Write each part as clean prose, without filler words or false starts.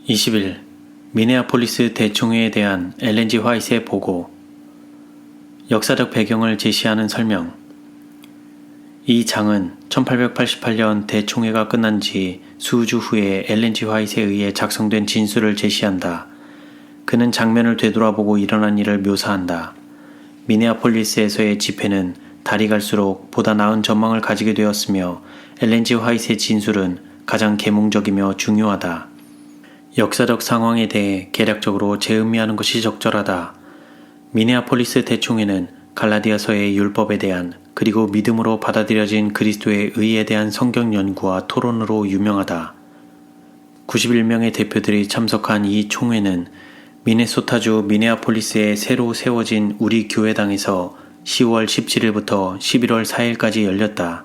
20일 미네아폴리스 대총회에 대한 엘렌 G. 화이트의 보고. 역사적 배경을 제시하는 설명. 이 장은 1888년 대총회가 끝난 지 수주 후에 엘렌 G. 화이트에 의해 작성된 진술을 제시한다. 그는 장면을 되돌아보고 일어난 일을 묘사한다. 미네아폴리스에서의 집회는 달이 갈수록 보다 나은 전망을 가지게 되었으며 엘렌 G. 화이트의 진술은 가장 계몽적이며 중요하다. 역사적 상황에 대해 개략적으로 재음미하는 것이 적절하다. 미네아폴리스 대총회는 갈라디아서의 율법에 대한 그리고 믿음으로 받아들여진 그리스도의 의에 대한 성경 연구와 토론으로 유명하다. 91명의 대표들이 참석한 이 총회는 미네소타주 미네아폴리스에 새로 세워진 우리 교회당에서 10월 17일부터 11월 4일까지 열렸다.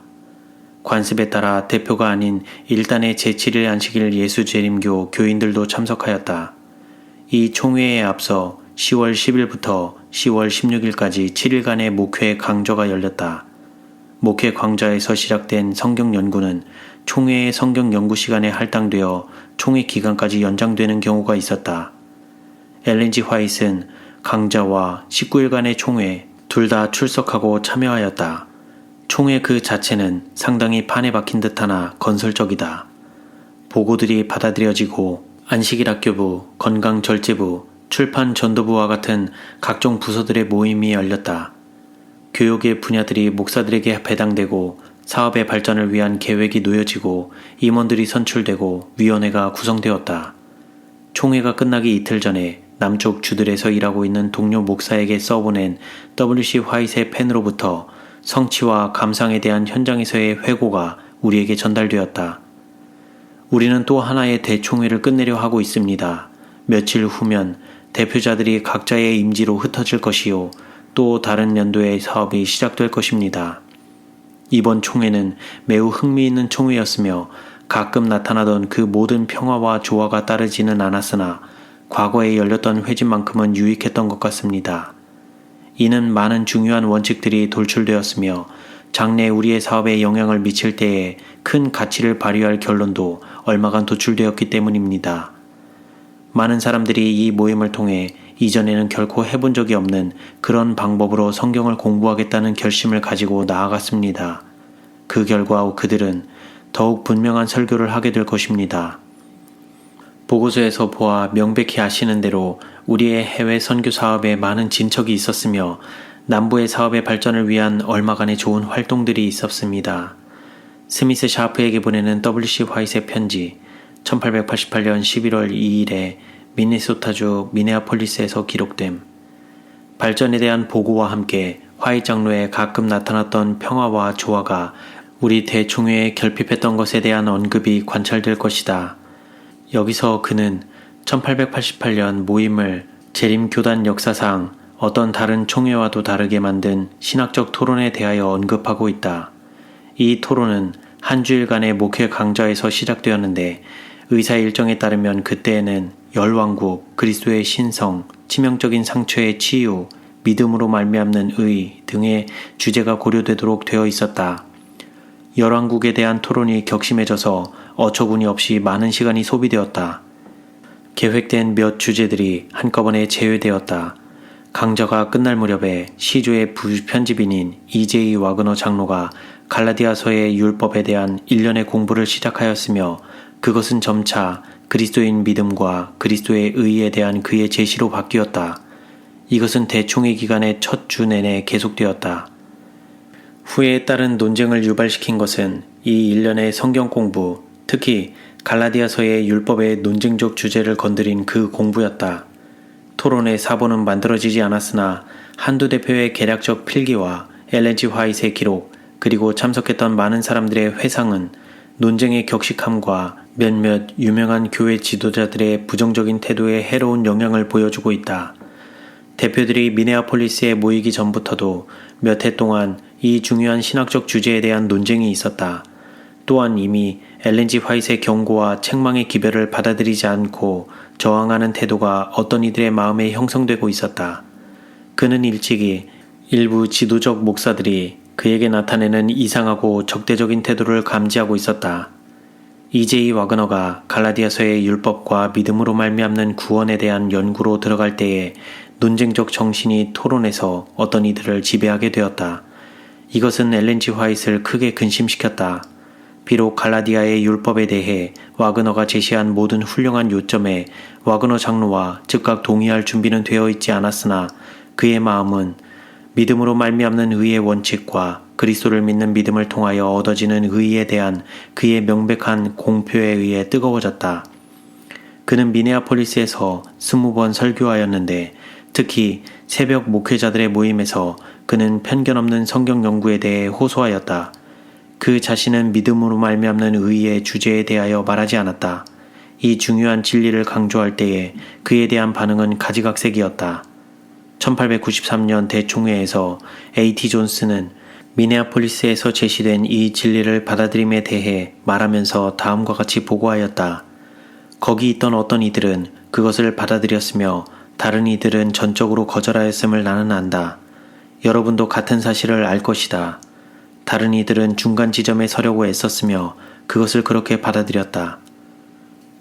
관습에 따라 대표가 아닌 일단의 제7일 안식일 예수재림교 교인들도 참석하였다. 이 총회에 앞서 10월 10일부터 10월 16일까지 7일간의 목회 강좌가 열렸다. 목회 강좌에서 시작된 성경 연구는 총회의 성경 연구 시간에 할당되어 총회 기간까지 연장되는 경우가 있었다. 엘렌 G. 화이트는 강좌와 19일간의 총회 둘 다 출석하고 참여하였다. 총회 그 자체는 상당히 판에 박힌 듯하나 건설적이다. 보고들이 받아들여지고 안식일 학교부, 건강절제부, 출판전도부와 같은 각종 부서들의 모임이 열렸다. 교육의 분야들이 목사들에게 배당되고 사업의 발전을 위한 계획이 놓여지고 임원들이 선출되고 위원회가 구성되었다. 총회가 끝나기 이틀 전에 남쪽 주들에서 일하고 있는 동료 목사에게 써보낸 W.C. 화이트의 펜으로부터 성취와 감상에 대한 현장에서의 회고가 우리에게 전달되었다. 우리는 또 하나의 대총회를 끝내려 하고 있습니다. 며칠 후면 대표자들이 각자의 임지로 흩어질 것이요. 또 다른 연도의 사업이 시작될 것입니다. 이번 총회는 매우 흥미있는 총회였으며 가끔 나타나던 그 모든 평화와 조화가 따르지는 않았으나 과거에 열렸던 회진만큼은 유익했던 것 같습니다. 이는 많은 중요한 원칙들이 돌출되었으며 장래 우리의 사업에 영향을 미칠 때에 큰 가치를 발휘할 결론도 얼마간 도출되었기 때문입니다. 많은 사람들이 이 모임을 통해 이전에는 결코 해본 적이 없는 그런 방법으로 성경을 공부하겠다는 결심을 가지고 나아갔습니다. 그 결과 그들은 더욱 분명한 설교를 하게 될 것입니다. 보고서에서 보아 명백히 아시는 대로 우리의 해외 선교 사업에 많은 진척이 있었으며 남부의 사업의 발전을 위한 얼마간의 좋은 활동들이 있었습니다. 스미스 샤프에게 보내는 W.C. 화이트의 편지 1888년 11월 2일에 미네소타주 미네아폴리스에서 기록됨. 발전에 대한 보고와 함께 화이트 장로에 가끔 나타났던 평화와 조화가 우리 대총회에 결핍했던 것에 대한 언급이 관찰될 것이다. 여기서 그는 1888년 모임을 재림교단 역사상 어떤 다른 총회와도 다르게 만든 신학적 토론에 대하여 언급하고 있다. 이 토론은 한 주일간의 목회 강좌에서 시작되었는데 의사 일정에 따르면 그때에는 열왕국, 그리스도의 신성, 치명적인 상처의 치유, 믿음으로 말미암는 의 등의 주제가 고려되도록 되어 있었다. 열왕국에 대한 토론이 격심해져서 어처구니 없이 많은 시간이 소비되었다. 계획된 몇 주제들이 한꺼번에 제외되었다. 강좌가 끝날 무렵에 시조의 부편집인인 E.J. 와그너 장로가 갈라디아서의 율법에 대한 일련의 공부를 시작하였으며 그것은 점차 그리스도인 믿음과 그리스도의 의에 대한 그의 제시로 바뀌었다. 이것은 대총회 기간의 첫 주 내내 계속되었다. 후에 따른 논쟁을 유발시킨 것은 이 일련의 성경 공부, 특히 갈라디아서의 율법의 논쟁적 주제를 건드린 그 공부였다. 토론의 사본은 만들어지지 않았으나 한두 대표의 개략적 필기와 엘렌 G. 화이트의 기록, 그리고 참석했던 많은 사람들의 회상은 논쟁의 격식함과 몇몇 유명한 교회 지도자들의 부정적인 태도에 해로운 영향을 보여주고 있다. 대표들이 미네아폴리스에 모이기 전부터도 몇 해 동안 이 중요한 신학적 주제에 대한 논쟁이 있었다. 또한 이미 엘렌 G. 화이트의 경고와 책망의 기별을 받아들이지 않고 저항하는 태도가 어떤 이들의 마음에 형성되고 있었다. 그는 일찍이 일부 지도적 목사들이 그에게 나타내는 이상하고 적대적인 태도를 감지하고 있었다. E.J. 와그너가 갈라디아서의 율법과 믿음으로 말미암는 구원에 대한 연구로 들어갈 때에 논쟁적 정신이 토론에서 어떤 이들을 지배하게 되었다. 이것은 엘렌 G. 화이트를 크게 근심시켰다. 비록 갈라디아의 율법에 대해 와그너가 제시한 모든 훌륭한 요점에 와그너 장로와 즉각 동의할 준비는 되어 있지 않았으나 그의 마음은 믿음으로 말미암는 의의 원칙과 그리스도를 믿는 믿음을 통하여 얻어지는 의에 대한 그의 명백한 공표에 의해 뜨거워졌다. 그는 미네아폴리스에서 20번 설교하였는데 특히 새벽 목회자들의 모임에서 그는 편견 없는 성경 연구에 대해 호소하였다. 그 자신은 믿음으로 말미암는 의의 주제에 대하여 말하지 않았다. 이 중요한 진리를 강조할 때에 그에 대한 반응은 가지각색이었다. 1893년 대총회에서 A.T. 존스는 미네아폴리스에서 제시된 이 진리를 받아들임에 대해 말하면서 다음과 같이 보고하였다. 거기 있던 어떤 이들은 그것을 받아들였으며 다른 이들은 전적으로 거절하였음을 나는 안다. 여러분도 같은 사실을 알 것이다. 다른 이들은 중간 지점에 서려고 애썼으며 그것을 그렇게 받아들였다.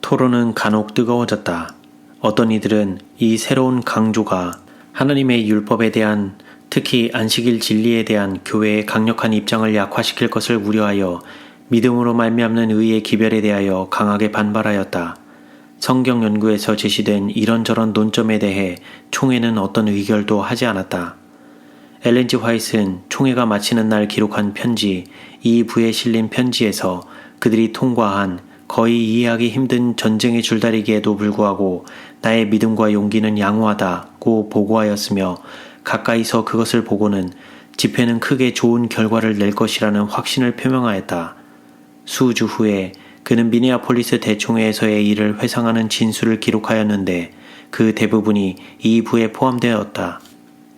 토론은 간혹 뜨거워졌다. 어떤 이들은 이 새로운 강조가 하나님의 율법에 대한 특히 안식일 진리에 대한 교회의 강력한 입장을 약화시킬 것을 우려하여 믿음으로 말미암는 의의 기별에 대하여 강하게 반발하였다. 성경 연구에서 제시된 이런저런 논점에 대해 총회는 어떤 의결도 하지 않았다. 엘렌 G. 화이트는 총회가 마치는 날 기록한 편지, 이 부에 실린 편지에서 그들이 통과한 거의 이해하기 힘든 전쟁의 줄다리기에도 불구하고 나의 믿음과 용기는 양호하다고 보고하였으며 가까이서 그것을 보고는 집회는 크게 좋은 결과를 낼 것이라는 확신을 표명하였다. 수주 후에 그는 미네아폴리스 대총회에서의 일을 회상하는 진술을 기록하였는데 그 대부분이 이 부에 포함되었다.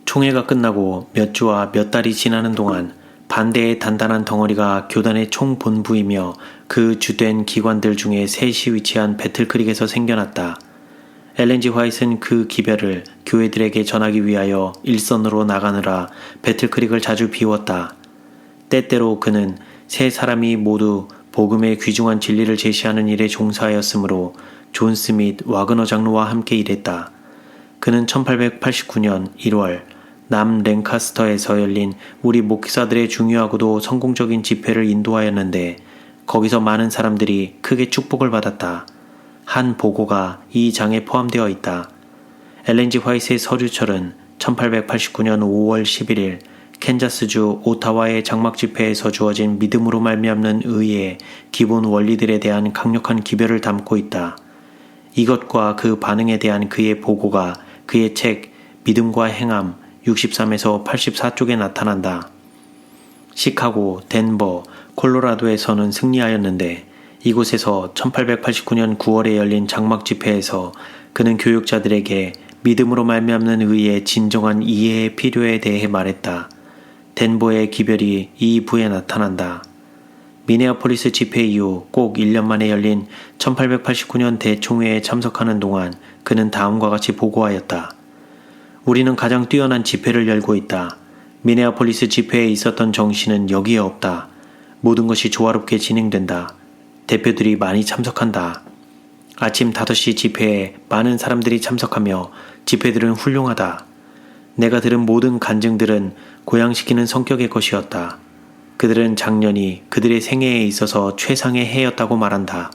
총회가 끝나고 몇 주와 몇 달이 지나는 동안 반대의 단단한 덩어리가 교단의 총본부이며 그 주된 기관들 중에 셋이 위치한 배틀크릭에서 생겨났다. 엘렌 G. 화이트는 그 기별을 교회들에게 전하기 위하여 일선으로 나가느라 배틀크릭을 자주 비웠다. 때때로 그는 세 사람이 모두 복음의 귀중한 진리를 제시하는 일에 종사하였으므로 존 스밋 와그너 장로와 함께 일했다. 그는 1889년 1월 남 랭카스터에서 열린 우리 목사들의 중요하고도 성공적인 집회를 인도하였는데 거기서 많은 사람들이 크게 축복을 받았다. 한 보고가 이 장에 포함되어 있다. 엘렌 G. 화이트의 서류철은 1889년 5월 11일 캔자스주 오타와의 장막 집회에서 주어진 믿음으로 말미암는 의의 기본 원리들에 대한 강력한 기별을 담고 있다. 이것과 그 반응에 대한 그의 보고가 그의 책 믿음과 행함 63에서 84쪽에 나타난다. 시카고, 덴버, 콜로라도에서는 승리하였는데 이곳에서 1889년 9월에 열린 장막 집회에서 그는 교육자들에게 믿음으로 말미암는 의의 진정한 이해의 필요에 대해 말했다. 덴버의 기별이 이 부에 나타난다. 미네아폴리스 집회 이후 꼭 1년 만에 열린 1889년 대총회에 참석하는 동안 그는 다음과 같이 보고하였다. 우리는 가장 뛰어난 집회를 열고 있다. 미네아폴리스 집회에 있었던 정신은 여기에 없다. 모든 것이 조화롭게 진행된다. 대표들이 많이 참석한다. 아침 5시 집회에 많은 사람들이 참석하며 집회들은 훌륭하다. 내가 들은 모든 간증들은 고양시키는 성격의 것이었다. 그들은 작년이 그들의 생애에 있어서 최상의 해였다고 말한다.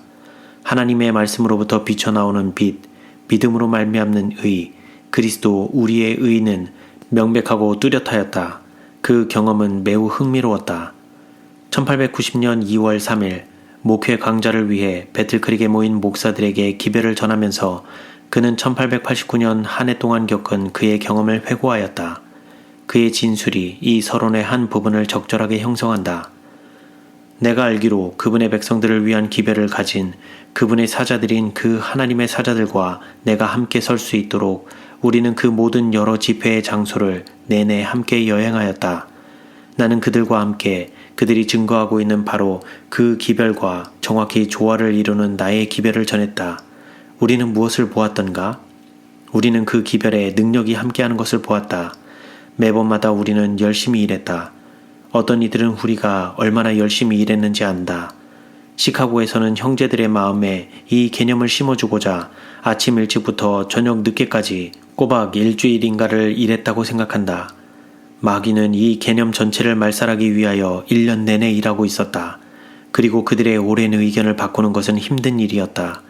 하나님의 말씀으로부터 비쳐나오는 빛, 믿음으로 말미암는 의, 그리스도 우리의 의는 명백하고 뚜렷하였다. 그 경험은 매우 흥미로웠다. 1890년 2월 3일 목회 강좌를 위해 배틀크릭에 모인 목사들에게 기별을 전하면서 그는 1889년 한 해 동안 겪은 그의 경험을 회고하였다. 그의 진술이 이 서론의 한 부분을 적절하게 형성한다. 내가 알기로 그분의 백성들을 위한 기별을 가진 그분의 사자들인 그 하나님의 사자들과 내가 함께 설 수 있도록 우리는 그 모든 여러 집회의 장소를 내내 함께 여행하였다. 나는 그들과 함께 그들이 증거하고 있는 바로 그 기별과 정확히 조화를 이루는 나의 기별을 전했다. 우리는 무엇을 보았던가? 우리는 그 기별에 능력이 함께하는 것을 보았다. 매번마다 우리는 열심히 일했다. 어떤 이들은 우리가 얼마나 열심히 일했는지 안다. 시카고에서는 형제들의 마음에 이 개념을 심어주고자 아침 일찍부터 저녁 늦게까지 꼬박 일주일인가를 일했다고 생각한다. 마귀는 이 개념 전체를 말살하기 위하여 1년 내내 일하고 있었다. 그리고 그들의 오랜 의견을 바꾸는 것은 힘든 일이었다.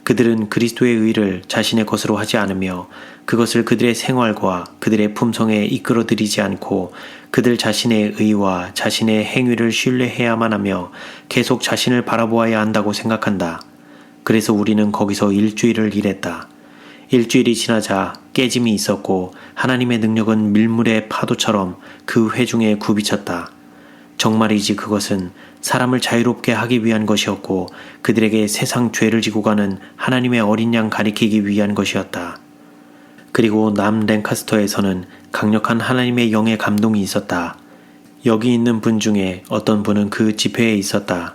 그들은 그리스도의 의를 자신의 것으로 하지 않으며 그것을 그들의 생활과 그들의 품성에 이끌어들이지 않고 그들 자신의 의와 자신의 행위를 신뢰해야만 하며 계속 자신을 바라보아야 한다고 생각한다. 그래서 우리는 거기서 일주일을 일했다. 일주일이 지나자 깨짐이 있었고 하나님의 능력은 밀물의 파도처럼 그 회중에 굽이쳤다. 정말이지 그것은 사람을 자유롭게 하기 위한 것이었고 그들에게 세상 죄를 지고 가는 하나님의 어린 양 가리키기 위한 것이었다. 그리고 남 랭카스터에서는 강력한 하나님의 영의 감동이 있었다. 여기 있는 분 중에 어떤 분은 그 집회에 있었다.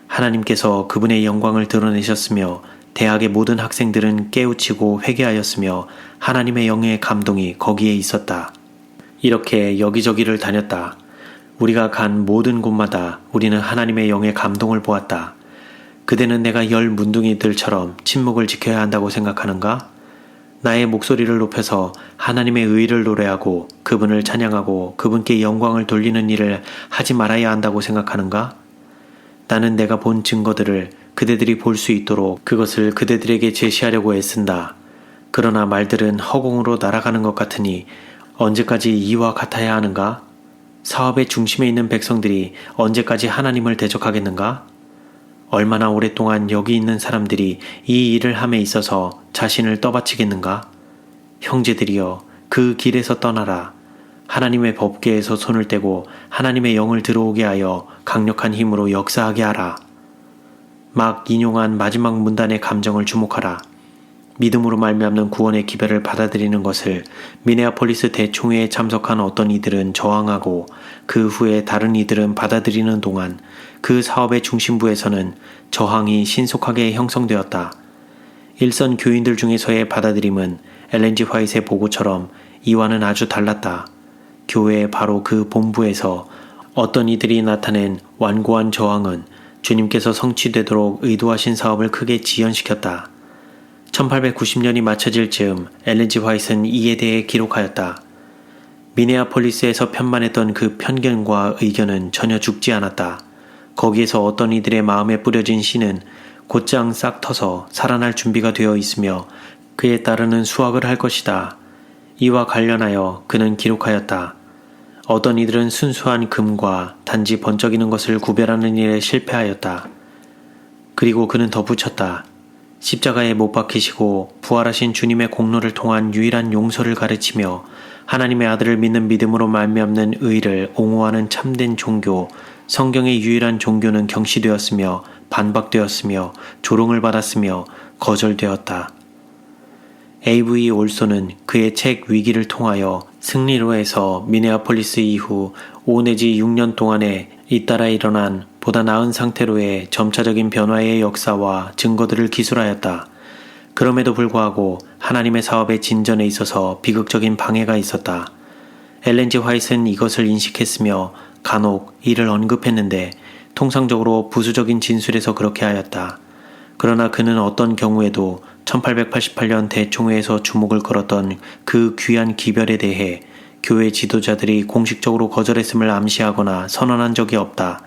하나님께서 그분의 영광을 드러내셨으며 대학의 모든 학생들은 깨우치고 회개하였으며 하나님의 영의 감동이 거기에 있었다. 이렇게 여기저기를 다녔다. 우리가 간 모든 곳마다 우리는 하나님의 영의 감동을 보았다. 그대는 내가 열 문둥이들처럼 침묵을 지켜야 한다고 생각하는가? 나의 목소리를 높여서 하나님의 의를 노래하고 그분을 찬양하고 그분께 영광을 돌리는 일을 하지 말아야 한다고 생각하는가? 나는 내가 본 증거들을 그대들이 볼 수 있도록 그것을 그대들에게 제시하려고 애쓴다. 그러나 말들은 허공으로 날아가는 것 같으니 언제까지 이와 같아야 하는가? 사업의 중심에 있는 백성들이 언제까지 하나님을 대적하겠는가? 얼마나 오랫동안 여기 있는 사람들이 이 일을 함에 있어서 자신을 떠받치겠는가? 형제들이여, 그 길에서 떠나라. 하나님의 법궤에서 손을 떼고 하나님의 영을 들어오게 하여 강력한 힘으로 역사하게 하라. 막 인용한 마지막 문단의 감정을 주목하라. 믿음으로 말미암는 구원의 기별을 받아들이는 것을 미네아폴리스 대총회에 참석한 어떤 이들은 저항하고 그 후에 다른 이들은 받아들이는 동안 그 사업의 중심부에서는 저항이 신속하게 형성되었다. 일선 교인들 중에서의 받아들임은 엘렌지 화이트의 보고처럼 이와는 아주 달랐다. 교회의 바로 그 본부에서 어떤 이들이 나타낸 완고한 저항은 주님께서 성취되도록 의도하신 사업을 크게 지연시켰다. 1890년이 맞춰질 즈음 엘렌지 화이트는 이에 대해 기록하였다. 미네아폴리스에서 편만했던 그 편견과 의견은 전혀 죽지 않았다. 거기에서 어떤 이들의 마음에 뿌려진 씨는 곧장 싹 터서 살아날 준비가 되어 있으며 그에 따르는 수확을 할 것이다. 이와 관련하여 그는 기록하였다. 어떤 이들은 순수한 금과 단지 번쩍이는 것을 구별하는 일에 실패하였다. 그리고 그는 덧붙였다. 십자가에 못 박히시고 부활하신 주님의 공로를 통한 유일한 용서를 가르치며 하나님의 아들을 믿는 믿음으로 말미암는 의를 옹호하는 참된 종교, 성경의 유일한 종교는 경시되었으며 반박되었으며 조롱을 받았으며 거절되었다. A.V. 올소는 그의 책 위기를 통하여 승리로 해서 미네아폴리스 이후 5 내지 6년 동안에 잇따라 일어난 보다 나은 상태로의 점차적인 변화의 역사와 증거들을 기술하였다. 그럼에도 불구하고 하나님의 사업의 진전에 있어서 비극적인 방해가 있었다. 엘렌지 화이트는 이것을 인식했으며 간혹 이를 언급했는데 통상적으로 부수적인 진술에서 그렇게 하였다. 그러나 그는 어떤 경우에도 1888년 대총회에서 주목을 끌었던 그 귀한 기별에 대해 교회 지도자들이 공식적으로 거절했음을 암시하거나 선언한 적이 없다.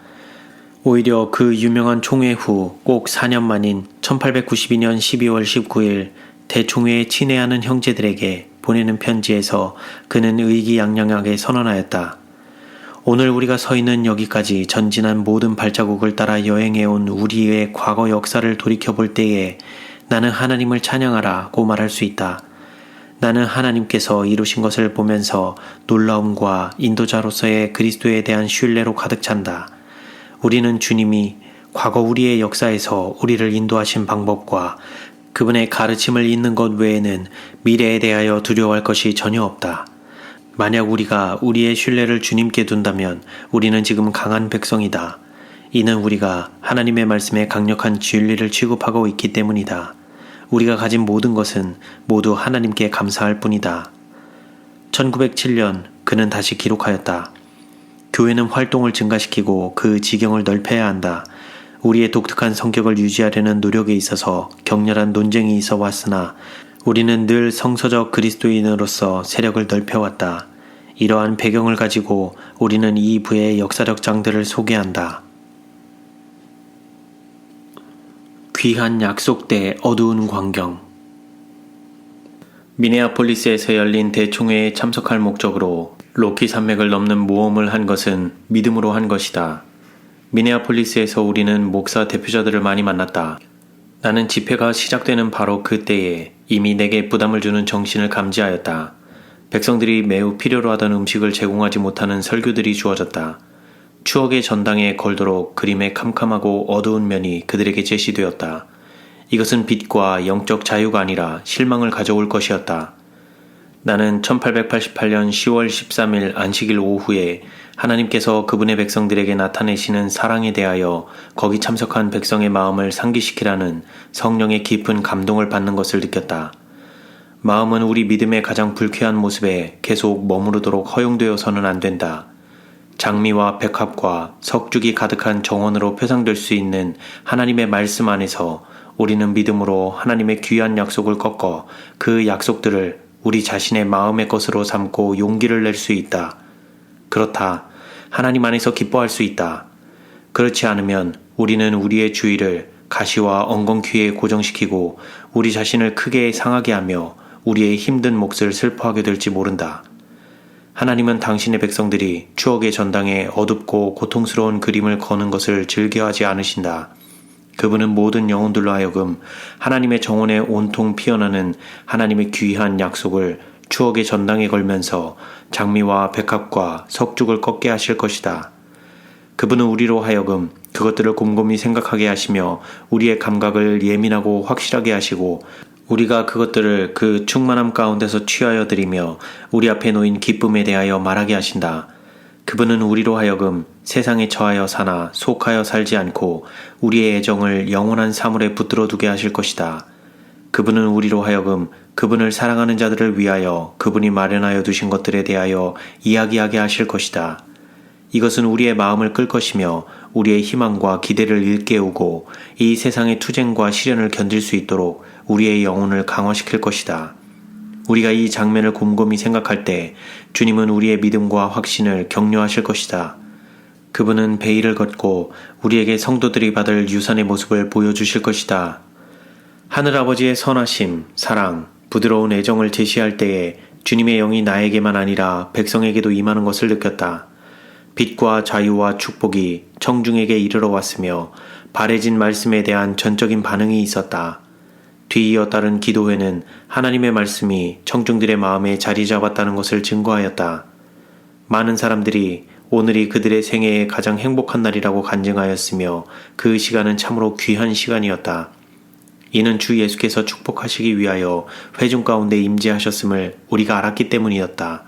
오히려 그 유명한 총회 후 꼭 4년 만인 1892년 12월 19일 대총회에 친애하는 형제들에게 보내는 편지에서 그는 의기양양하게 선언하였다. 오늘 우리가 서 있는 여기까지 전진한 모든 발자국을 따라 여행해온 우리의 과거 역사를 돌이켜볼 때에 나는 하나님을 찬양하라고 말할 수 있다. 나는 하나님께서 이루신 것을 보면서 놀라움과 인도자로서의 그리스도에 대한 신뢰로 가득 찬다. 우리는 주님이 과거 우리의 역사에서 우리를 인도하신 방법과 그분의 가르침을 잊는 것 외에는 미래에 대하여 두려워할 것이 전혀 없다. 만약 우리가 우리의 신뢰를 주님께 둔다면 우리는 지금 강한 백성이다. 이는 우리가 하나님의 말씀에 강력한 진리를 취급하고 있기 때문이다. 우리가 가진 모든 것은 모두 하나님께 감사할 뿐이다. 1907년 그는 다시 기록하였다. 교회는 활동을 증가시키고 그 지경을 넓혀야 한다. 우리의 독특한 성격을 유지하려는 노력에 있어서 격렬한 논쟁이 있어 왔으나 우리는 늘 성서적 그리스도인으로서 세력을 넓혀왔다. 이러한 배경을 가지고 우리는 이 부의 역사적 장들을 소개한다. 귀한 약속 때 어두운 광경. 미네아폴리스에서 열린 대총회에 참석할 목적으로 로키 산맥을 넘는 모험을 한 것은 믿음으로 한 것이다. 미네아폴리스에서 우리는 목사 대표자들을 많이 만났다. 나는 집회가 시작되는 바로 그때에 이미 내게 부담을 주는 정신을 감지하였다. 백성들이 매우 필요로 하던 음식을 제공하지 못하는 설교들이 주어졌다. 추억의 전당에 걸도록 그림의 캄캄하고 어두운 면이 그들에게 제시되었다. 이것은 빛과 영적 자유가 아니라 실망을 가져올 것이었다. 나는 1888년 10월 13일 안식일 오후에 하나님께서 그분의 백성들에게 나타내시는 사랑에 대하여 거기 참석한 백성의 마음을 상기시키라는 성령의 깊은 감동을 받는 것을 느꼈다. 마음은 우리 믿음의 가장 불쾌한 모습에 계속 머무르도록 허용되어서는 안 된다. 장미와 백합과 석죽이 가득한 정원으로 표상될 수 있는 하나님의 말씀 안에서 우리는 믿음으로 하나님의 귀한 약속을 꺾어 그 약속들을 우리 자신의 마음의 것으로 삼고 용기를 낼 수 있다. 그렇다. 하나님 안에서 기뻐할 수 있다. 그렇지 않으면 우리는 우리의 주의를 가시와 엉겅퀴에 고정시키고 우리 자신을 크게 상하게 하며 우리의 힘든 몫을 슬퍼하게 될지 모른다. 하나님은 당신의 백성들이 추억의 전당에 어둡고 고통스러운 그림을 거는 것을 즐겨하지 않으신다. 그분은 모든 영혼들로 하여금 하나님의 정원에 온통 피어나는 하나님의 귀한 약속을 추억의 전당에 걸면서 장미와 백합과 석죽을 꺾게 하실 것이다. 그분은 우리로 하여금 그것들을 곰곰이 생각하게 하시며 우리의 감각을 예민하고 확실하게 하시고 우리가 그것들을 그 충만함 가운데서 취하여 드리며 우리 앞에 놓인 기쁨에 대하여 말하게 하신다. 그분은 우리로 하여금 세상에 처하여 사나 속하여 살지 않고 우리의 애정을 영원한 사물에 붙들어 두게 하실 것이다. 그분은 우리로 하여금 그분을 사랑하는 자들을 위하여 그분이 마련하여 두신 것들에 대하여 이야기하게 하실 것이다. 이것은 우리의 마음을 끌 것이며 우리의 희망과 기대를 일깨우고 이 세상의 투쟁과 시련을 견딜 수 있도록 우리의 영혼을 강화시킬 것이다. 우리가 이 장면을 곰곰이 생각할 때 주님은 우리의 믿음과 확신을 격려하실 것이다. 그분은 베일을 걷고 우리에게 성도들이 받을 유산의 모습을 보여주실 것이다. 하늘아버지의 선하심, 사랑, 부드러운 애정을 제시할 때에 주님의 영이 나에게만 아니라 백성에게도 임하는 것을 느꼈다. 빛과 자유와 축복이 청중에게 이르러 왔으며 바래진 말씀에 대한 전적인 반응이 있었다. 뒤이어 따른 기도회는 하나님의 말씀이 청중들의 마음에 자리 잡았다는 것을 증거하였다. 많은 사람들이 오늘이 그들의 생애의 가장 행복한 날이라고 간증하였으며 그 시간은 참으로 귀한 시간이었다. 이는 주 예수께서 축복하시기 위하여 회중 가운데 임재하셨음을 우리가 알았기 때문이었다.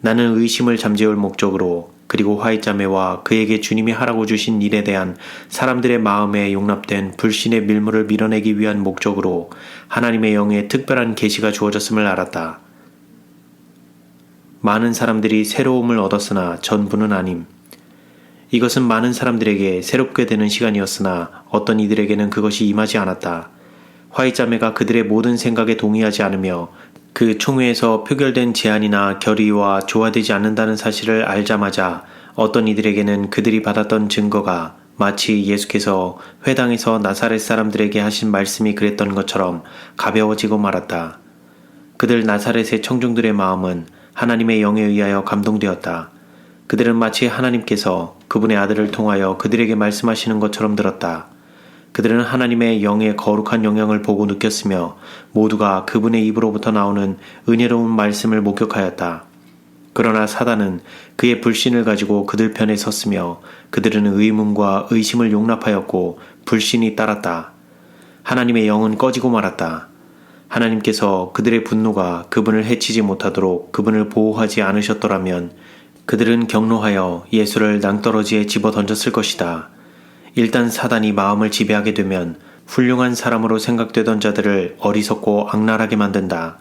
나는 의심을 잠재울 목적으로 그리고 화이자매와 그에게 주님이 하라고 주신 일에 대한 사람들의 마음에 용납된 불신의 밀물을 밀어내기 위한 목적으로 하나님의 영의 특별한 계시가 주어졌음을 알았다. 많은 사람들이 새로움을 얻었으나 전부는 아님. 이것은 많은 사람들에게 새롭게 되는 시간이었으나 어떤 이들에게는 그것이 임하지 않았다. 화이자매가 그들의 모든 생각에 동의하지 않으며 그 총회에서 표결된 제안이나 결의와 조화되지 않는다는 사실을 알자마자 어떤 이들에게는 그들이 받았던 증거가 마치 예수께서 회당에서 나사렛 사람들에게 하신 말씀이 그랬던 것처럼 가벼워지고 말았다. 그들 나사렛의 청중들의 마음은 하나님의 영에 의하여 감동되었다. 그들은 마치 하나님께서 그분의 아들을 통하여 그들에게 말씀하시는 것처럼 들었다. 그들은 하나님의 영의 거룩한 영향을 보고 느꼈으며 모두가 그분의 입으로부터 나오는 은혜로운 말씀을 목격하였다. 그러나 사단은 그의 불신을 가지고 그들 편에 섰으며 그들은 의문과 의심을 용납하였고 불신이 따랐다. 하나님의 영은 꺼지고 말았다. 하나님께서 그들의 분노가 그분을 해치지 못하도록 그분을 보호하지 않으셨더라면 그들은 경노하여 예수를 낭떠러지에 집어 던졌을 것이다. 일단 사단이 마음을 지배하게 되면 훌륭한 사람으로 생각되던 자들을 어리석고 악랄하게 만든다.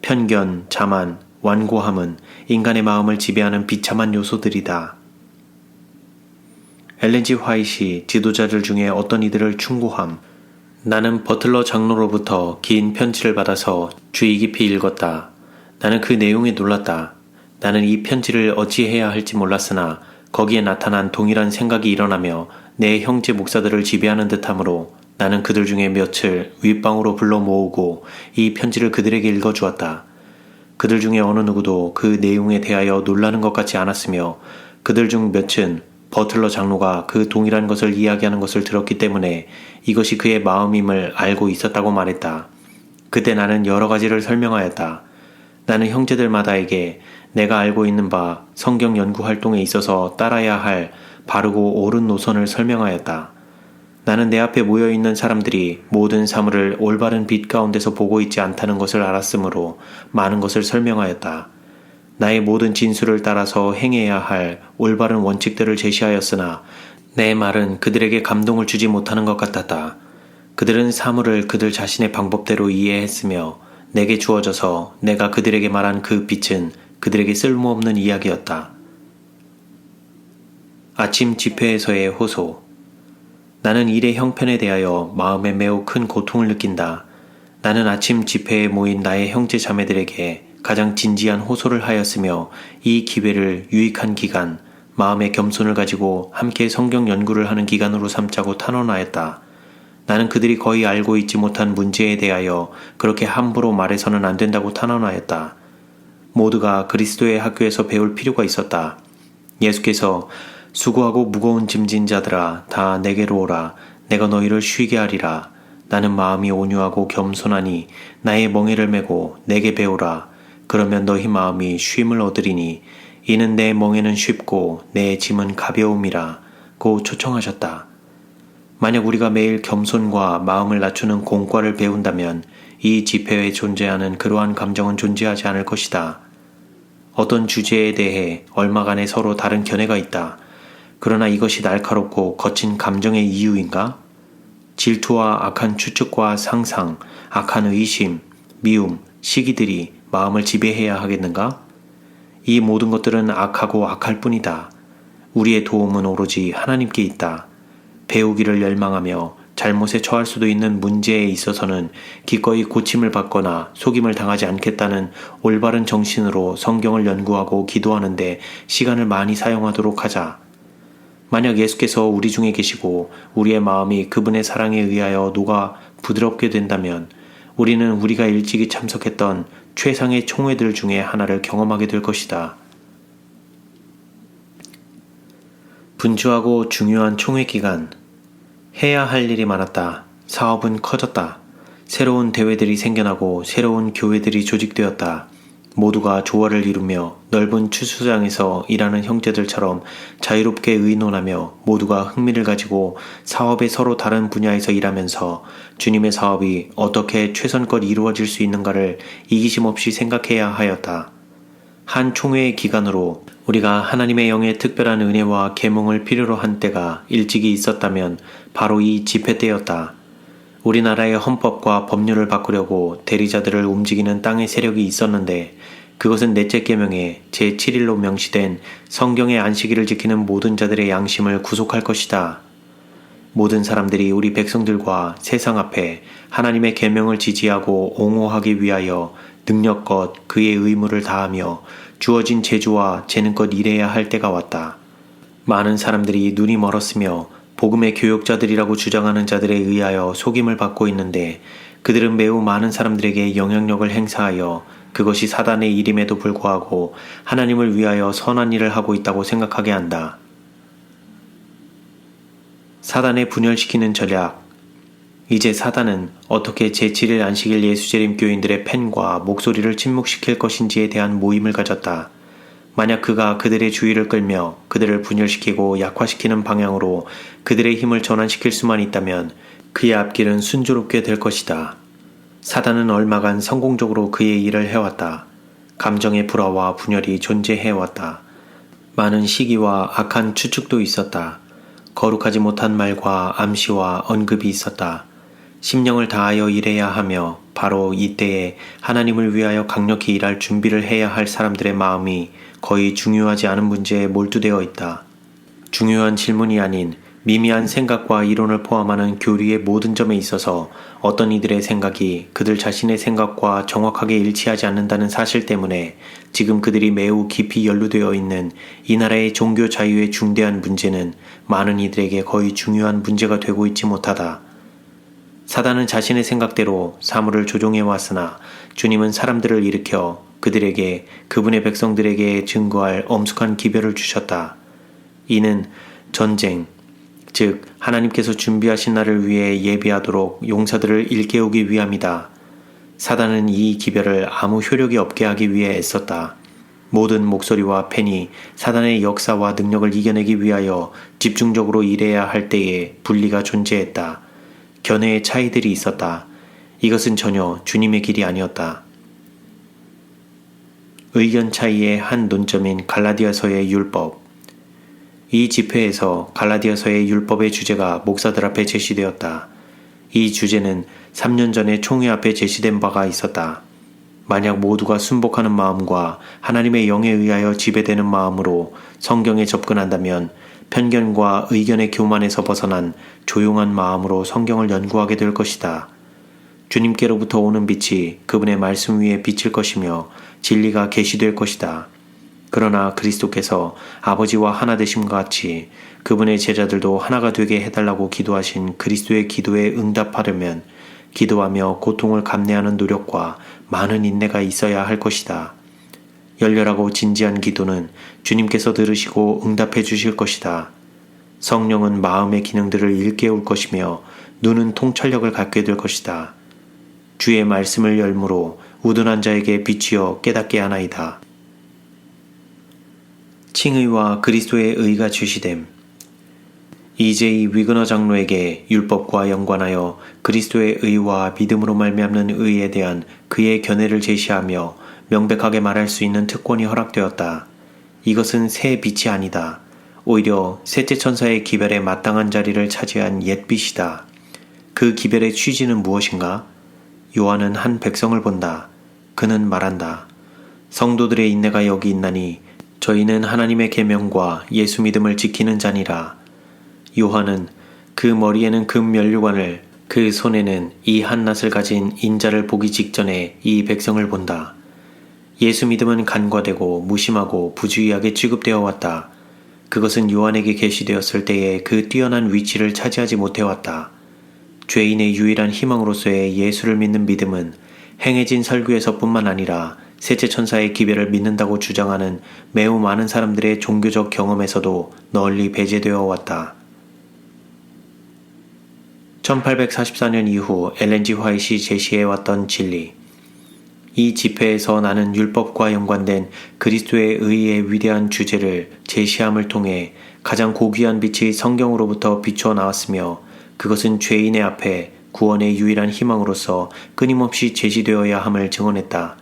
편견, 자만, 완고함은 인간의 마음을 지배하는 비참한 요소들이다. 엘렌지 화이트이 지도자들 중에 어떤 이들을 충고함. 나는 버틀러 장로로부터 긴 편지를 받아서 주의 깊이 읽었다. 나는 그 내용에 놀랐다. 나는 이 편지를 어찌해야 할지 몰랐으나 거기에 나타난 동일한 생각이 일어나며 내 형제 목사들을 지배하는 듯하므로 나는 그들 중에 몇을 윗방으로 불러 모으고 이 편지를 그들에게 읽어주었다. 그들 중에 어느 누구도 그 내용에 대하여 놀라는 것 같지 않았으며 그들 중 몇은 버틀러 장로가 그 동일한 것을 이야기하는 것을 들었기 때문에 이것이 그의 마음임을 알고 있었다고 말했다. 그때 나는 여러 가지를 설명하였다. 나는 형제들마다에게 내가 알고 있는 바 성경 연구 활동에 있어서 따라야 할 바르고 옳은 노선을 설명하였다. 나는 내 앞에 모여있는 사람들이 모든 사물을 올바른 빛 가운데서 보고 있지 않다는 것을 알았으므로 많은 것을 설명하였다. 나의 모든 진술을 따라서 행해야 할 올바른 원칙들을 제시하였으나 내 말은 그들에게 감동을 주지 못하는 것 같았다. 그들은 사물을 그들 자신의 방법대로 이해했으며 내게 주어져서 내가 그들에게 말한 그 빛은 그들에게 쓸모없는 이야기였다. 아침 집회에서의 호소. 나는 일의 형편에 대하여 마음에 매우 큰 고통을 느낀다. 나는 아침 집회에 모인 나의 형제 자매들에게 가장 진지한 호소를 하였으며 이 기회를 유익한 기간, 마음의 겸손을 가지고 함께 성경 연구를 하는 기간으로 삼자고 탄원하였다. 나는 그들이 거의 알고 있지 못한 문제에 대하여 그렇게 함부로 말해서는 안 된다고 탄원하였다. 모두가 그리스도의 학교에서 배울 필요가 있었다. 예수께서 수고하고 무거운 짐진 자들아 다 내게로 오라. 내가 너희를 쉬게 하리라. 나는 마음이 온유하고 겸손하니 나의 멍에를 메고 내게 배우라. 그러면 너희 마음이 쉼을 얻으리니 이는 내 멍에는 쉽고 내 짐은 가벼움이라 고 초청하셨다. 만약 우리가 매일 겸손과 마음을 낮추는 공과를 배운다면 이 집회에 존재하는 그러한 감정은 존재하지 않을 것이다. 어떤 주제에 대해 얼마간에 서로 다른 견해가 있다. 그러나 이것이 날카롭고 거친 감정의 이유인가? 질투와 악한 추측과 상상, 악한 의심, 미움, 시기들이 마음을 지배해야 하겠는가? 이 모든 것들은 악하고 악할 뿐이다. 우리의 도움은 오로지 하나님께 있다. 배우기를 열망하며 잘못에 처할 수도 있는 문제에 있어서는 기꺼이 고침을 받거나 속임을 당하지 않겠다는 올바른 정신으로 성경을 연구하고 기도하는데 시간을 많이 사용하도록 하자. 만약 예수께서 우리 중에 계시고 우리의 마음이 그분의 사랑에 의하여 녹아 부드럽게 된다면 우리는 우리가 일찍이 참석했던 최상의 총회들 중에 하나를 경험하게 될 것이다. 분주하고 중요한 총회 기간. 해야 할 일이 많았다. 사업은 커졌다. 새로운 대회들이 생겨나고 새로운 교회들이 조직되었다. 모두가 조화를 이루며 넓은 추수장에서 일하는 형제들처럼 자유롭게 의논하며 모두가 흥미를 가지고 사업의 서로 다른 분야에서 일하면서 주님의 사업이 어떻게 최선껏 이루어질 수 있는가를 이기심 없이 생각해야 하였다. 한 총회의 기간으로 우리가 하나님의 영의 특별한 은혜와 계몽을 필요로 한 때가 일찍이 있었다면 바로 이 집회 때였다. 우리나라의 헌법과 법률을 바꾸려고 대리자들을 움직이는 땅의 세력이 있었는데 그것은 넷째 계명에 제7일로 명시된 성경의 안식일을 지키는 모든 자들의 양심을 구속할 것이다. 모든 사람들이 우리 백성들과 세상 앞에 하나님의 계명을 지지하고 옹호하기 위하여 능력껏 그의 의무를 다하며 주어진 재주와 재능껏 일해야 할 때가 왔다. 많은 사람들이 눈이 멀었으며 복음의 교역자들이라고 주장하는 자들에 의하여 속임을 받고 있는데 그들은 매우 많은 사람들에게 영향력을 행사하여 그것이 사단의 일임에도 불구하고 하나님을 위하여 선한 일을 하고 있다고 생각하게 한다. 사단을 분열시키는 전략. 이제 사단은 어떻게 제7일 안식일 예수재림 교인들의 펜과 목소리를 침묵시킬 것인지에 대한 모임을 가졌다. 만약 그가 그들의 주의를 끌며 그들을 분열시키고 약화시키는 방향으로 그들의 힘을 전환시킬 수만 있다면 그의 앞길은 순조롭게 될 것이다. 사단은 얼마간 성공적으로 그의 일을 해왔다. 감정의 불화와 분열이 존재해왔다. 많은 시기와 악한 추측도 있었다. 거룩하지 못한 말과 암시와 언급이 있었다. 심령을 다하여 일해야 하며 바로 이때에 하나님을 위하여 강력히 일할 준비를 해야 할 사람들의 마음이 거의 중요하지 않은 문제에 몰두되어 있다. 중요한 질문이 아닌 미미한 생각과 이론을 포함하는 교리의 모든 점에 있어서 어떤 이들의 생각이 그들 자신의 생각과 정확하게 일치하지 않는다는 사실 때문에 지금 그들이 매우 깊이 연루되어 있는 이 나라의 종교 자유의 중대한 문제는 많은 이들에게 거의 중요한 문제가 되고 있지 못하다. 사단은 자신의 생각대로 사물을 조종해 왔으나 주님은 사람들을 일으켜 그들에게 그분의 백성들에게 증거할 엄숙한 기별을 주셨다. 이는 전쟁, 즉 하나님께서 준비하신 날을 위해 예비하도록 용사들을 일깨우기 위함이다. 사단은 이 기별을 아무 효력이 없게 하기 위해 애썼다. 모든 목소리와 펜이 사단의 역사와 능력을 이겨내기 위하여 집중적으로 일해야 할 때에 분리가 존재했다. 견해의 차이들이 있었다. 이것은 전혀 주님의 길이 아니었다. 의견 차이의 한 논점인 갈라디아서의 율법. 이 집회에서 갈라디아서의 율법의 주제가 목사들 앞에 제시되었다. 이 주제는 3년 전에 총회 앞에 제시된 바가 있었다. 만약 모두가 순복하는 마음과 하나님의 영에 의하여 지배되는 마음으로 성경에 접근한다면 편견과 의견의 교만에서 벗어난 조용한 마음으로 성경을 연구하게 될 것이다. 주님께로부터 오는 빛이 그분의 말씀 위에 비칠 것이며 진리가 계시될 것이다. 그러나 그리스도께서 아버지와 하나 되심과 같이 그분의 제자들도 하나가 되게 해달라고 기도하신 그리스도의 기도에 응답하려면 기도하며 고통을 감내하는 노력과 많은 인내가 있어야 할 것이다. 열렬하고 진지한 기도는 주님께서 들으시고 응답해 주실 것이다. 성령은 마음의 기능들을 일깨울 것이며 눈은 통찰력을 갖게 될 것이다. 주의 말씀을 열무로 우둔한 자에게 비추어 깨닫게 하나이다. 칭의와 그리스도의 의가 주시됨. 이제이 위그너 장로에게 율법과 연관하여 그리스도의 의와 믿음으로 말미암는 의에 대한 그의 견해를 제시하며 명백하게 말할 수 있는 특권이 허락되었다. 이것은 새 빛이 아니다. 오히려 셋째 천사의 기별에 마땅한 자리를 차지한 옛 빛이다. 그 기별의 취지는 무엇인가? 요한은 한 백성을 본다. 그는 말한다. 성도들의 인내가 여기 있나니 저희는 하나님의 계명과 예수 믿음을 지키는 자니라. 요한은 그 머리에는 금 면류관을 그 손에는 이 한낫을 가진 인자를 보기 직전에 이 백성을 본다. 예수 믿음은 간과되고 무심하고 부주의하게 취급되어 왔다. 그것은 요한에게 계시되었을 때에 그 뛰어난 위치를 차지하지 못해왔다. 죄인의 유일한 희망으로서의 예수를 믿는 믿음은 행해진 설교에서뿐만 아니라 셋째 천사의 기별을 믿는다고 주장하는 매우 많은 사람들의 종교적 경험에서도 널리 배제되어 왔다. 1844년 이후 엘렌지 화이트이 제시해왔던 진리. 이 집회에서 나는 율법과 연관된 그리스도의 의의 위대한 주제를 제시함을 통해 가장 고귀한 빛이 성경으로부터 비추어 나왔으며 그것은 죄인의 앞에 구원의 유일한 희망으로서 끊임없이 제시되어야 함을 증언했다.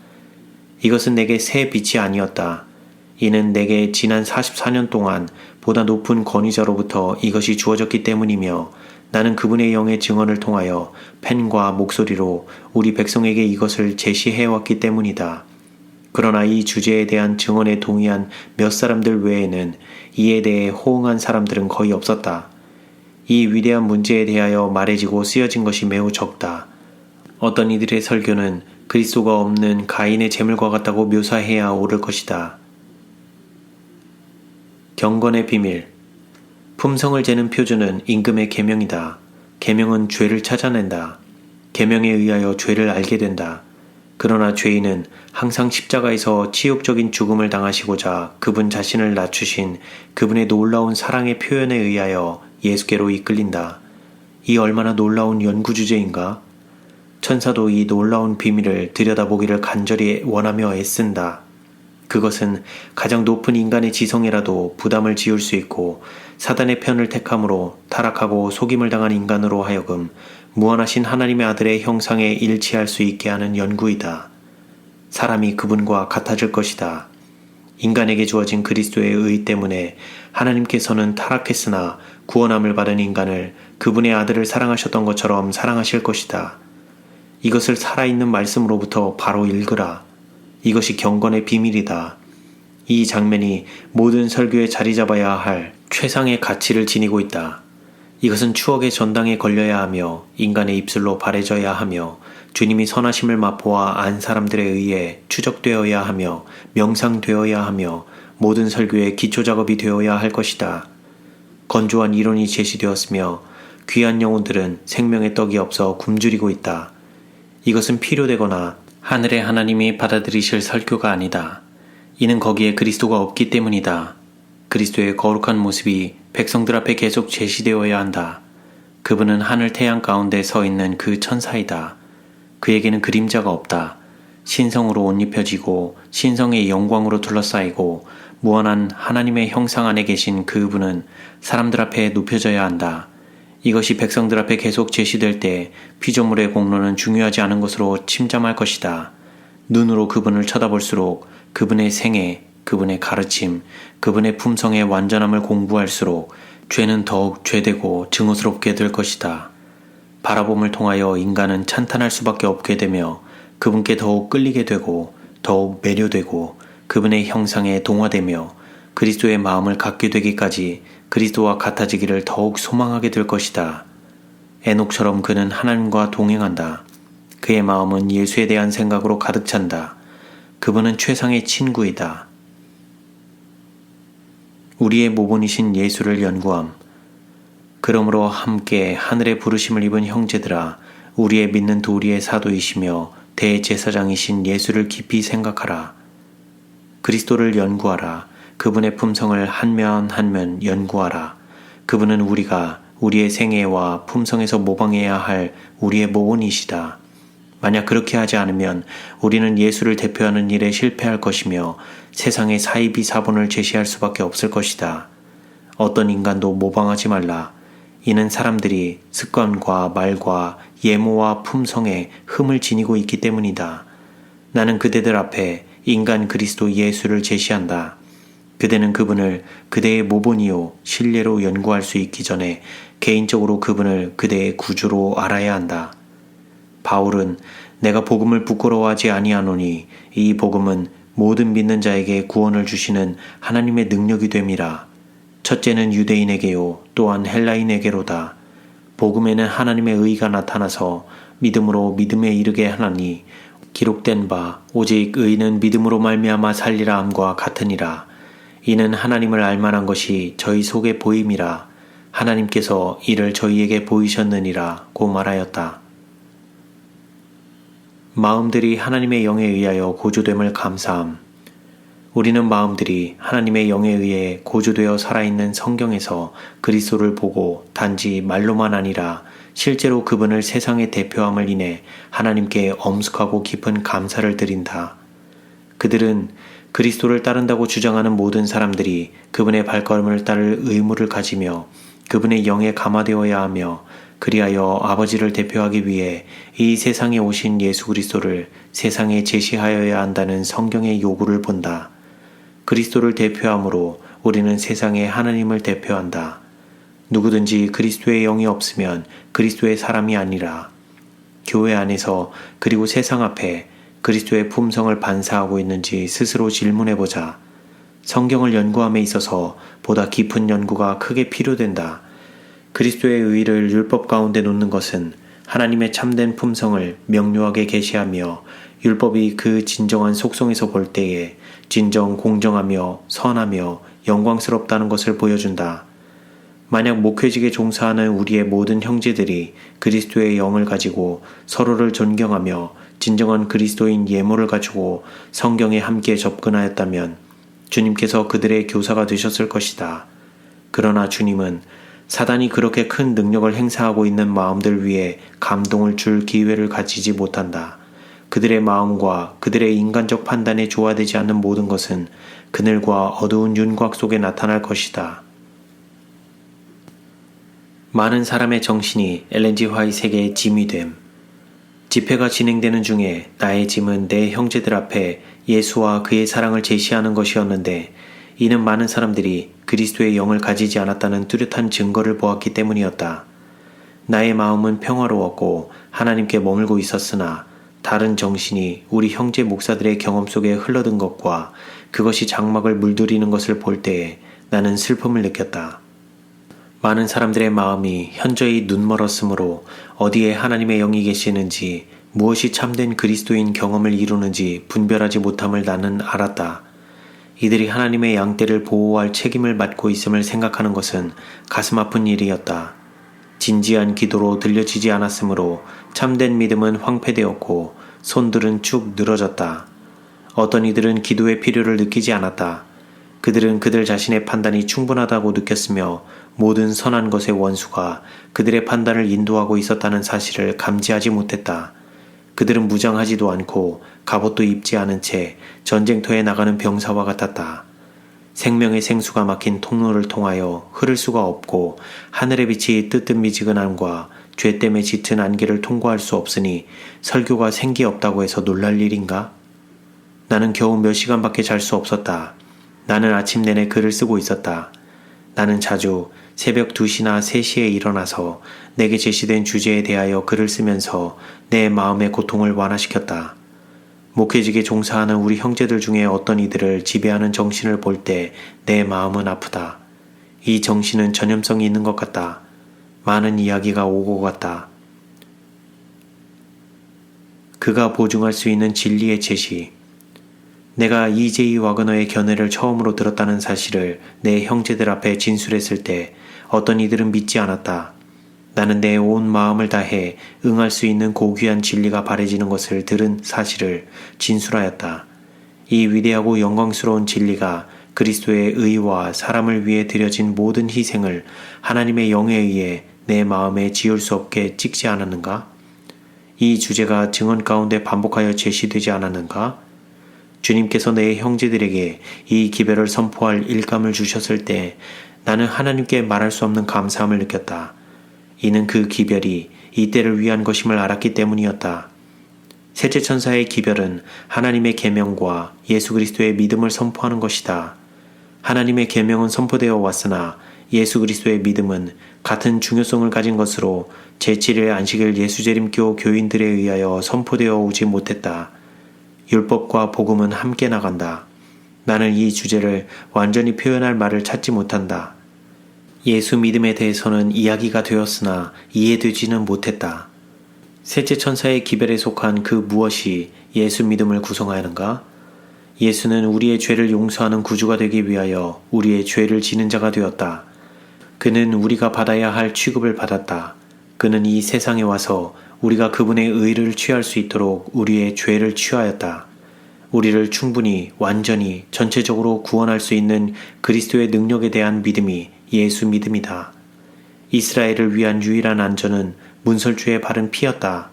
이것은 내게 새 빛이 아니었다. 이는 내게 지난 44년 동안 보다 높은 권위자로부터 이것이 주어졌기 때문이며 나는 그분의 영의 증언을 통하여 펜과 목소리로 우리 백성에게 이것을 제시해왔기 때문이다. 그러나 이 주제에 대한 증언에 동의한 몇 사람들 외에는 이에 대해 호응한 사람들은 거의 없었다. 이 위대한 문제에 대하여 말해지고 쓰여진 것이 매우 적다. 어떤 이들의 설교는 그리스도가 없는 가인의 제물과 같다고 묘사해야 옳을 것이다. 경건의 비밀. 품성을 재는 표준은 임금의 계명이다. 계명은 죄를 찾아낸다. 계명에 의하여 죄를 알게 된다. 그러나 죄인은 항상 십자가에서 치욕적인 죽음을 당하시고자 그분 자신을 낮추신 그분의 놀라운 사랑의 표현에 의하여 예수께로 이끌린다. 이 얼마나 놀라운 연구주제인가? 천사도 이 놀라운 비밀을 들여다보기를 간절히 원하며 애쓴다. 그것은 가장 높은 인간의 지성이라도 부담을 지을 수 있고 사단의 편을 택함으로 타락하고 속임을 당한 인간으로 하여금 무한하신 하나님의 아들의 형상에 일치할 수 있게 하는 연구이다. 사람이 그분과 같아질 것이다. 인간에게 주어진 그리스도의 의 때문에 하나님께서는 타락했으나 구원함을 받은 인간을 그분의 아들을 사랑하셨던 것처럼 사랑하실 것이다. 이것을 살아있는 말씀으로부터 바로 읽으라. 이것이 경건의 비밀이다. 이 장면이 모든 설교에 자리 잡아야 할 최상의 가치를 지니고 있다. 이것은 추억의 전당에 걸려야 하며 인간의 입술로 바래져야 하며 주님이 선하심을 맛보아 안 사람들에 의해 추적되어야 하며 명상되어야 하며 모든 설교의 기초작업이 되어야 할 것이다. 건조한 이론이 제시되었으며 귀한 영혼들은 생명의 떡이 없어 굶주리고 있다. 이것은 필요되거나 하늘의 하나님이 받아들이실 설교가 아니다. 이는 거기에 그리스도가 없기 때문이다. 그리스도의 거룩한 모습이 백성들 앞에 계속 제시되어야 한다. 그분은 하늘 태양 가운데 서 있는 그 천사이다. 그에게는 그림자가 없다. 신성으로 옷 입혀지고 신성의 영광으로 둘러싸이고 무한한 하나님의 형상 안에 계신 그분은 사람들 앞에 높여져야 한다. 이것이 백성들 앞에 계속 제시될 때 피조물의 공로는 중요하지 않은 것으로 침잠할 것이다. 눈으로 그분을 쳐다볼수록 그분의 생애, 그분의 가르침, 그분의 품성의 완전함을 공부할수록 죄는 더욱 죄되고 증오스럽게 될 것이다. 바라봄을 통하여 인간은 찬탄할 수밖에 없게 되며 그분께 더욱 끌리게 되고 더욱 매료되고 그분의 형상에 동화되며 그리스도의 마음을 갖게 되기까지 그리스도와 같아지기를 더욱 소망하게 될 것이다. 에녹처럼 그는 하나님과 동행한다. 그의 마음은 예수에 대한 생각으로 가득 찬다. 그분은 최상의 친구이다. 우리의 모본이신 예수를 연구함. 그러므로 함께 하늘의 부르심을 입은 형제들아, 우리의 믿는 도리의 사도이시며 대제사장이신 예수를 깊이 생각하라. 그리스도를 연구하라. 그분의 품성을 한면 한면 연구하라. 그분은 우리가 우리의 생애와 품성에서 모방해야 할 우리의 모본이시다. 만약 그렇게 하지 않으면 우리는 예수를 대표하는 일에 실패할 것이며 세상의 사이비 사본을 제시할 수밖에 없을 것이다. 어떤 인간도 모방하지 말라. 이는 사람들이 습관과 말과 예모와 품성에 흠을 지니고 있기 때문이다. 나는 그대들 앞에 인간 그리스도 예수를 제시한다. 그대는 그분을 그대의 모본이요 신뢰로 연구할 수 있기 전에 개인적으로 그분을 그대의 구주로 알아야 한다. 바울은 내가 복음을 부끄러워하지 아니하노니 이 복음은 모든 믿는 자에게 구원을 주시는 하나님의 능력이 됨이라. 첫째는 유대인에게요 또한 헬라인에게로다. 복음에는 하나님의 의가 나타나서 믿음으로 믿음에 이르게 하나니 기록된 바 오직 의는 믿음으로 말미암아 살리라 함과 같으니라. 이는 하나님을 알만한 것이 저희 속에 보임이라. 하나님께서 이를 저희에게 보이셨느니라 고 말하였다. 마음들이 하나님의 영에 의하여 고조됨을 감사함. 우리는 마음들이 하나님의 영에 의해 고조되어 살아있는 성경에서 그리스도를 보고 단지 말로만 아니라 실제로 그분을 세상에 대표함을 인해 하나님께 엄숙하고 깊은 감사를 드린다. 그들은 그리스도를 따른다고 주장하는 모든 사람들이 그분의 발걸음을 따를 의무를 가지며 그분의 영에 감화되어야 하며 그리하여 아버지를 대표하기 위해 이 세상에 오신 예수 그리스도를 세상에 제시하여야 한다는 성경의 요구를 본다. 그리스도를 대표함으로 우리는 세상에 하나님을 대표한다. 누구든지 그리스도의 영이 없으면 그리스도의 사람이 아니라. 교회 안에서 그리고 세상 앞에 그리스도의 품성을 반사하고 있는지 스스로 질문해보자. 성경을 연구함에 있어서 보다 깊은 연구가 크게 필요된다. 그리스도의 의의를 율법 가운데 놓는 것은 하나님의 참된 품성을 명료하게 계시하며 율법이 그 진정한 속성에서 볼 때에 진정 공정하며 선하며 영광스럽다는 것을 보여준다. 만약 목회직에 종사하는 우리의 모든 형제들이 그리스도의 영을 가지고 서로를 존경하며 진정한 그리스도인 예모를 가지고 성경에 함께 접근하였다면 주님께서 그들의 교사가 되셨을 것이다. 그러나 주님은 사단이 그렇게 큰 능력을 행사하고 있는 마음들 위에 감동을 줄 기회를 가지지 못한다. 그들의 마음과 그들의 인간적 판단에 조화되지 않는 모든 것은 그늘과 어두운 윤곽 속에 나타날 것이다. 많은 사람의 정신이 엘렌지 화이트에게 짐이 됨. 집회가 진행되는 중에 나의 짐은 내 형제들 앞에 예수와 그의 사랑을 제시하는 것이었는데 이는 많은 사람들이 그리스도의 영을 가지지 않았다는 뚜렷한 증거를 보았기 때문이었다. 나의 마음은 평화로웠고 하나님께 머물고 있었으나 다른 정신이 우리 형제 목사들의 경험 속에 흘러든 것과 그것이 장막을 물들이는 것을 볼 때에 나는 슬픔을 느꼈다. 많은 사람들의 마음이 현저히 눈멀었으므로 어디에 하나님의 영이 계시는지 무엇이 참된 그리스도인 경험을 이루는지 분별하지 못함을 나는 알았다. 이들이 하나님의 양떼를 보호할 책임을 맡고 있음을 생각하는 것은 가슴 아픈 일이었다. 진지한 기도로 들려지지 않았으므로 참된 믿음은 황폐되었고 손들은 쭉 늘어졌다. 어떤 이들은 기도의 필요를 느끼지 않았다. 그들은 그들 자신의 판단이 충분하다고 느꼈으며 모든 선한 것의 원수가 그들의 판단을 인도하고 있었다는 사실을 감지하지 못했다. 그들은 무장하지도 않고 갑옷도 입지 않은 채 전쟁터에 나가는 병사와 같았다. 생명의 생수가 막힌 통로를 통하여 흐를 수가 없고 하늘의 빛이 뜨뜻미지근함과 죄 때문에 짙은 안개를 통과할 수 없으니 설교가 생기 없다고 해서 놀랄 일인가? 나는 겨우 몇 시간밖에 잘 수 없었다. 나는 아침 내내 글을 쓰고 있었다. 나는 자주 새벽 2시나 3시에 일어나서 내게 제시된 주제에 대하여 글을 쓰면서 내 마음의 고통을 완화시켰다. 목회직에 종사하는 우리 형제들 중에 어떤 이들을 지배하는 정신을 볼 때 내 마음은 아프다. 이 정신은 전염성이 있는 것 같다. 많은 이야기가 오고 갔다. 그가 보증할 수 있는 진리의 제시. 내가 이제이 와그너의 견해를 처음으로 들었다는 사실을 내 형제들 앞에 진술했을 때 어떤 이들은 믿지 않았다. 나는 내 온 마음을 다해 응할 수 있는 고귀한 진리가 바래지는 것을 들은 사실을 진술하였다. 이 위대하고 영광스러운 진리가 그리스도의 의와 사람을 위해 드려진 모든 희생을 하나님의 영에 의해 내 마음에 지울 수 없게 찍지 않았는가? 이 주제가 증언 가운데 반복하여 제시되지 않았는가? 주님께서 내 형제들에게 이 기별을 선포할 일감을 주셨을 때 나는 하나님께 말할 수 없는 감사함을 느꼈다. 이는 그 기별이 이때를 위한 것임을 알았기 때문이었다. 셋째 천사의 기별은 하나님의 계명과 예수 그리스도의 믿음을 선포하는 것이다. 하나님의 계명은 선포되어 왔으나 예수 그리스도의 믿음은 같은 중요성을 가진 것으로 제7일 안식일 예수재림교 교인들에 의하여 선포되어 오지 못했다. 율법과 복음은 함께 나간다. 나는 이 주제를 완전히 표현할 말을 찾지 못한다. 예수 믿음에 대해서는 이야기가 되었으나 이해되지는 못했다. 셋째 천사의 기별에 속한 그 무엇이 예수 믿음을 구성하는가? 예수는 우리의 죄를 용서하는 구주가 되기 위하여 우리의 죄를 지는 자가 되었다. 그는 우리가 받아야 할 취급을 받았다. 그는 이 세상에 와서 우리가 그분의 의를 취할 수 있도록 우리의 죄를 취하였다. 우리를 충분히, 완전히, 전체적으로 구원할 수 있는 그리스도의 능력에 대한 믿음이 예수 믿음이다. 이스라엘을 위한 유일한 안전은 문설주의 바른 피였다.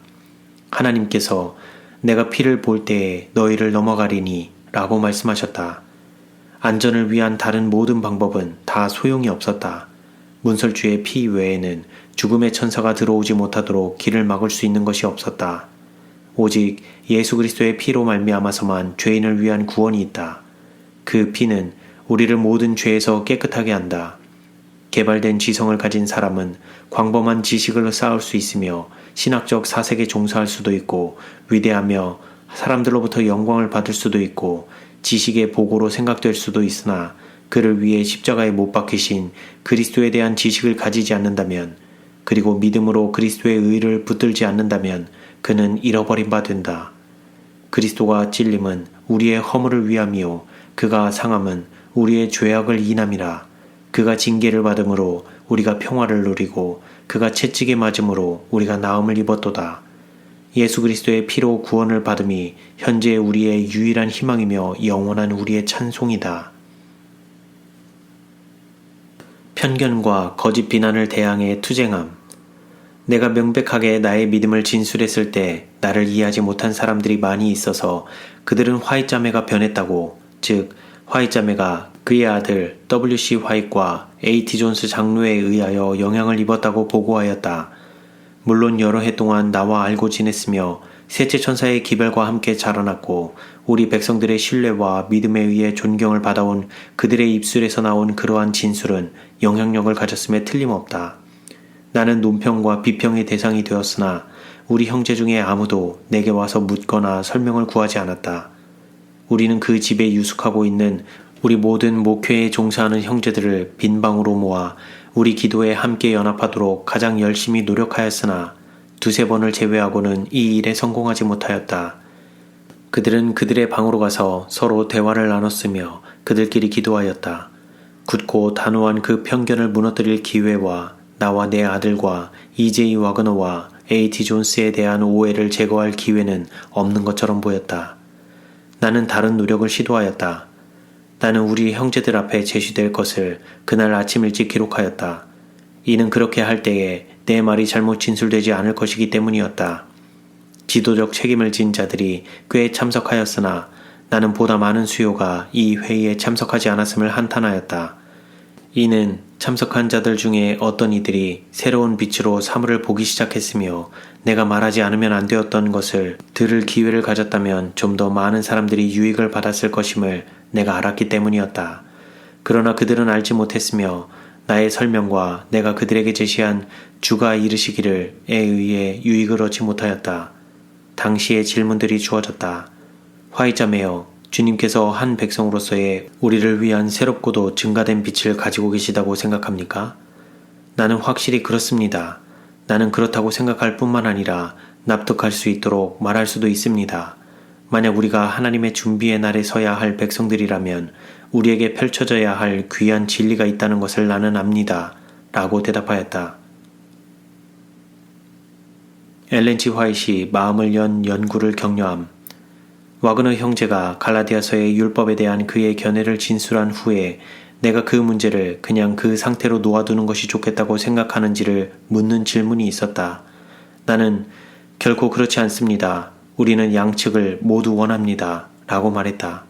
하나님께서 내가 피를 볼 때에 너희를 넘어가리니 라고 말씀하셨다. 안전을 위한 다른 모든 방법은 다 소용이 없었다. 문설주의 피 외에는 죽음의 천사가 들어오지 못하도록 길을 막을 수 있는 것이 없었다. 오직 예수 그리스도의 피로 말미암아서만 죄인을 위한 구원이 있다. 그 피는 우리를 모든 죄에서 깨끗하게 한다. 개발된 지성을 가진 사람은 광범한 지식을 쌓을 수 있으며 신학적 사색에 종사할 수도 있고 위대하며 사람들로부터 영광을 받을 수도 있고 지식의 보고로 생각될 수도 있으나 그를 위해 십자가에 못 박히신 그리스도에 대한 지식을 가지지 않는다면 그리고 믿음으로 그리스도의 의를 붙들지 않는다면 그는 잃어버린 바 된다. 그리스도가 찔림은 우리의 허물을 위함이요 그가 상함은 우리의 죄악을 인함이라. 그가 징계를 받음으로 우리가 평화를 누리고 그가 채찍에 맞음으로 우리가 나음을 입었도다. 예수 그리스도의 피로 구원을 받음이 현재 우리의 유일한 희망이며 영원한 우리의 찬송이다. 편견과 거짓 비난을 대항해 투쟁함. 내가 명백하게 나의 믿음을 진술했을 때 나를 이해하지 못한 사람들이 많이 있어서 그들은 화이트자매가 변했다고, 즉 화이트자매가 그의 아들 W.C. 화이트과 A.T. 존스 장로에 의하여 영향을 입었다고 보고하였다. 물론 여러 해 동안 나와 알고 지냈으며 셋째 천사의 기별과 함께 자라났고 우리 백성들의 신뢰와 믿음에 의해 존경을 받아온 그들의 입술에서 나온 그러한 진술은 영향력을 가졌음에 틀림없다. 나는 논평과 비평의 대상이 되었으나 우리 형제 중에 아무도 내게 와서 묻거나 설명을 구하지 않았다. 우리는 그 집에 유숙하고 있는 우리 모든 목회에 종사하는 형제들을 빈방으로 모아 우리 기도에 함께 연합하도록 가장 열심히 노력하였으나 두세 번을 제외하고는 이 일에 성공하지 못하였다. 그들은 그들의 방으로 가서 서로 대화를 나눴으며 그들끼리 기도하였다. 굳고 단호한 그 편견을 무너뜨릴 기회와 나와 내 아들과 EJ 와그너와 A.T. 존스에 대한 오해를 제거할 기회는 없는 것처럼 보였다. 나는 다른 노력을 시도하였다. 나는 우리 형제들 앞에 제시될 것을 그날 아침 일찍 기록하였다. 이는 그렇게 할 때에 내 말이 잘못 진술되지 않을 것이기 때문이었다. 지도적 책임을 진 자들이 꽤 참석하였으나 나는 보다 많은 수요가 이 회의에 참석하지 않았음을 한탄하였다. 이는 참석한 자들 중에 어떤 이들이 새로운 빛으로 사물을 보기 시작했으며 내가 말하지 않으면 안 되었던 것을 들을 기회를 가졌다면 좀 더 많은 사람들이 유익을 받았을 것임을 내가 알았기 때문이었다. 그러나 그들은 알지 못했으며 나의 설명과 내가 그들에게 제시한 주가 이르시기를에 의해 유익을 얻지 못하였다. 당시의 질문들이 주어졌다. 화이자매여, 주님께서 한 백성으로서의 우리를 위한 새롭고도 증가된 빛을 가지고 계시다고 생각합니까? 나는 확실히 그렇습니다. 나는 그렇다고 생각할 뿐만 아니라 납득할 수 있도록 말할 수도 있습니다. 만약 우리가 하나님의 준비의 날에 서야 할 백성들이라면 우리에게 펼쳐져야 할 귀한 진리가 있다는 것을 나는 압니다. 라고 대답하였다. 엘렌 G. 화이트이 마음을 연 연구를 격려함. 와그너 형제가 갈라디아서의 율법에 대한 그의 견해를 진술한 후에 내가 그 문제를 그냥 그 상태로 놓아두는 것이 좋겠다고 생각하는지를 묻는 질문이 있었다. 나는 결코 그렇지 않습니다. 우리는 양측을 모두 원합니다. 라고 말했다.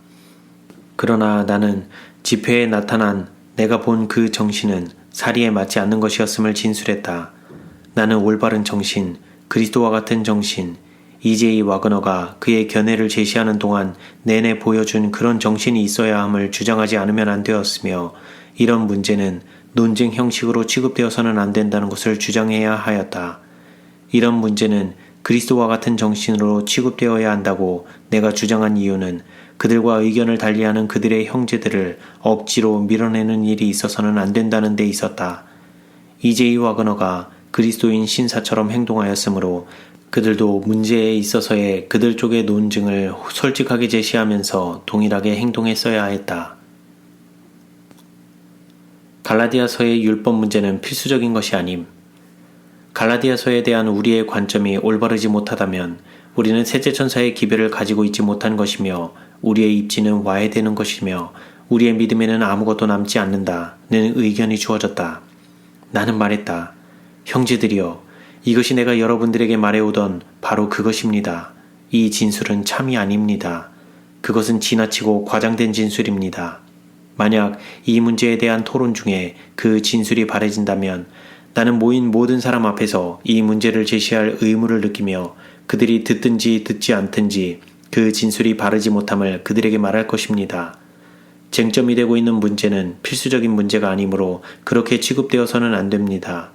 그러나 나는 집회에 나타난 내가 본 그 정신은 사리에 맞지 않는 것이었음을 진술했다. 나는 올바른 정신, 그리스도와 같은 정신, EJ 와그너가 그의 견해를 제시하는 동안 내내 보여준 그런 정신이 있어야 함을 주장하지 않으면 안 되었으며 이런 문제는 논쟁 형식으로 취급되어서는 안 된다는 것을 주장해야 하였다. 이런 문제는 그리스도와 같은 정신으로 취급되어야 한다고 내가 주장한 이유는 그들과 의견을 달리하는 그들의 형제들을 억지로 밀어내는 일이 있어서는 안 된다는 데 있었다. EJ 와그너가 그리스도인 신사처럼 행동하였으므로 그들도 문제에 있어서의 그들 쪽의 논증을 솔직하게 제시하면서 동일하게 행동했어야 했다. 갈라디아서의 율법 문제는 필수적인 것이 아님. 갈라디아서에 대한 우리의 관점이 올바르지 못하다면 우리는 셋째 천사의 기별을 가지고 있지 못한 것이며 우리의 입지는 와해되는 것이며 우리의 믿음에는 아무것도 남지 않는다는 의견이 주어졌다. 나는 말했다. 형제들이여, 이것이 내가 여러분들에게 말해오던 바로 그것입니다. 이 진술은 참이 아닙니다. 그것은 지나치고 과장된 진술입니다. 만약 이 문제에 대한 토론 중에 그 진술이 바래진다면 나는 모인 모든 사람 앞에서 이 문제를 제시할 의무를 느끼며 그들이 듣든지 듣지 않든지 그 진술이 바르지 못함을 그들에게 말할 것입니다. 쟁점이 되고 있는 문제는 필수적인 문제가 아니므로 그렇게 취급되어서는 안 됩니다.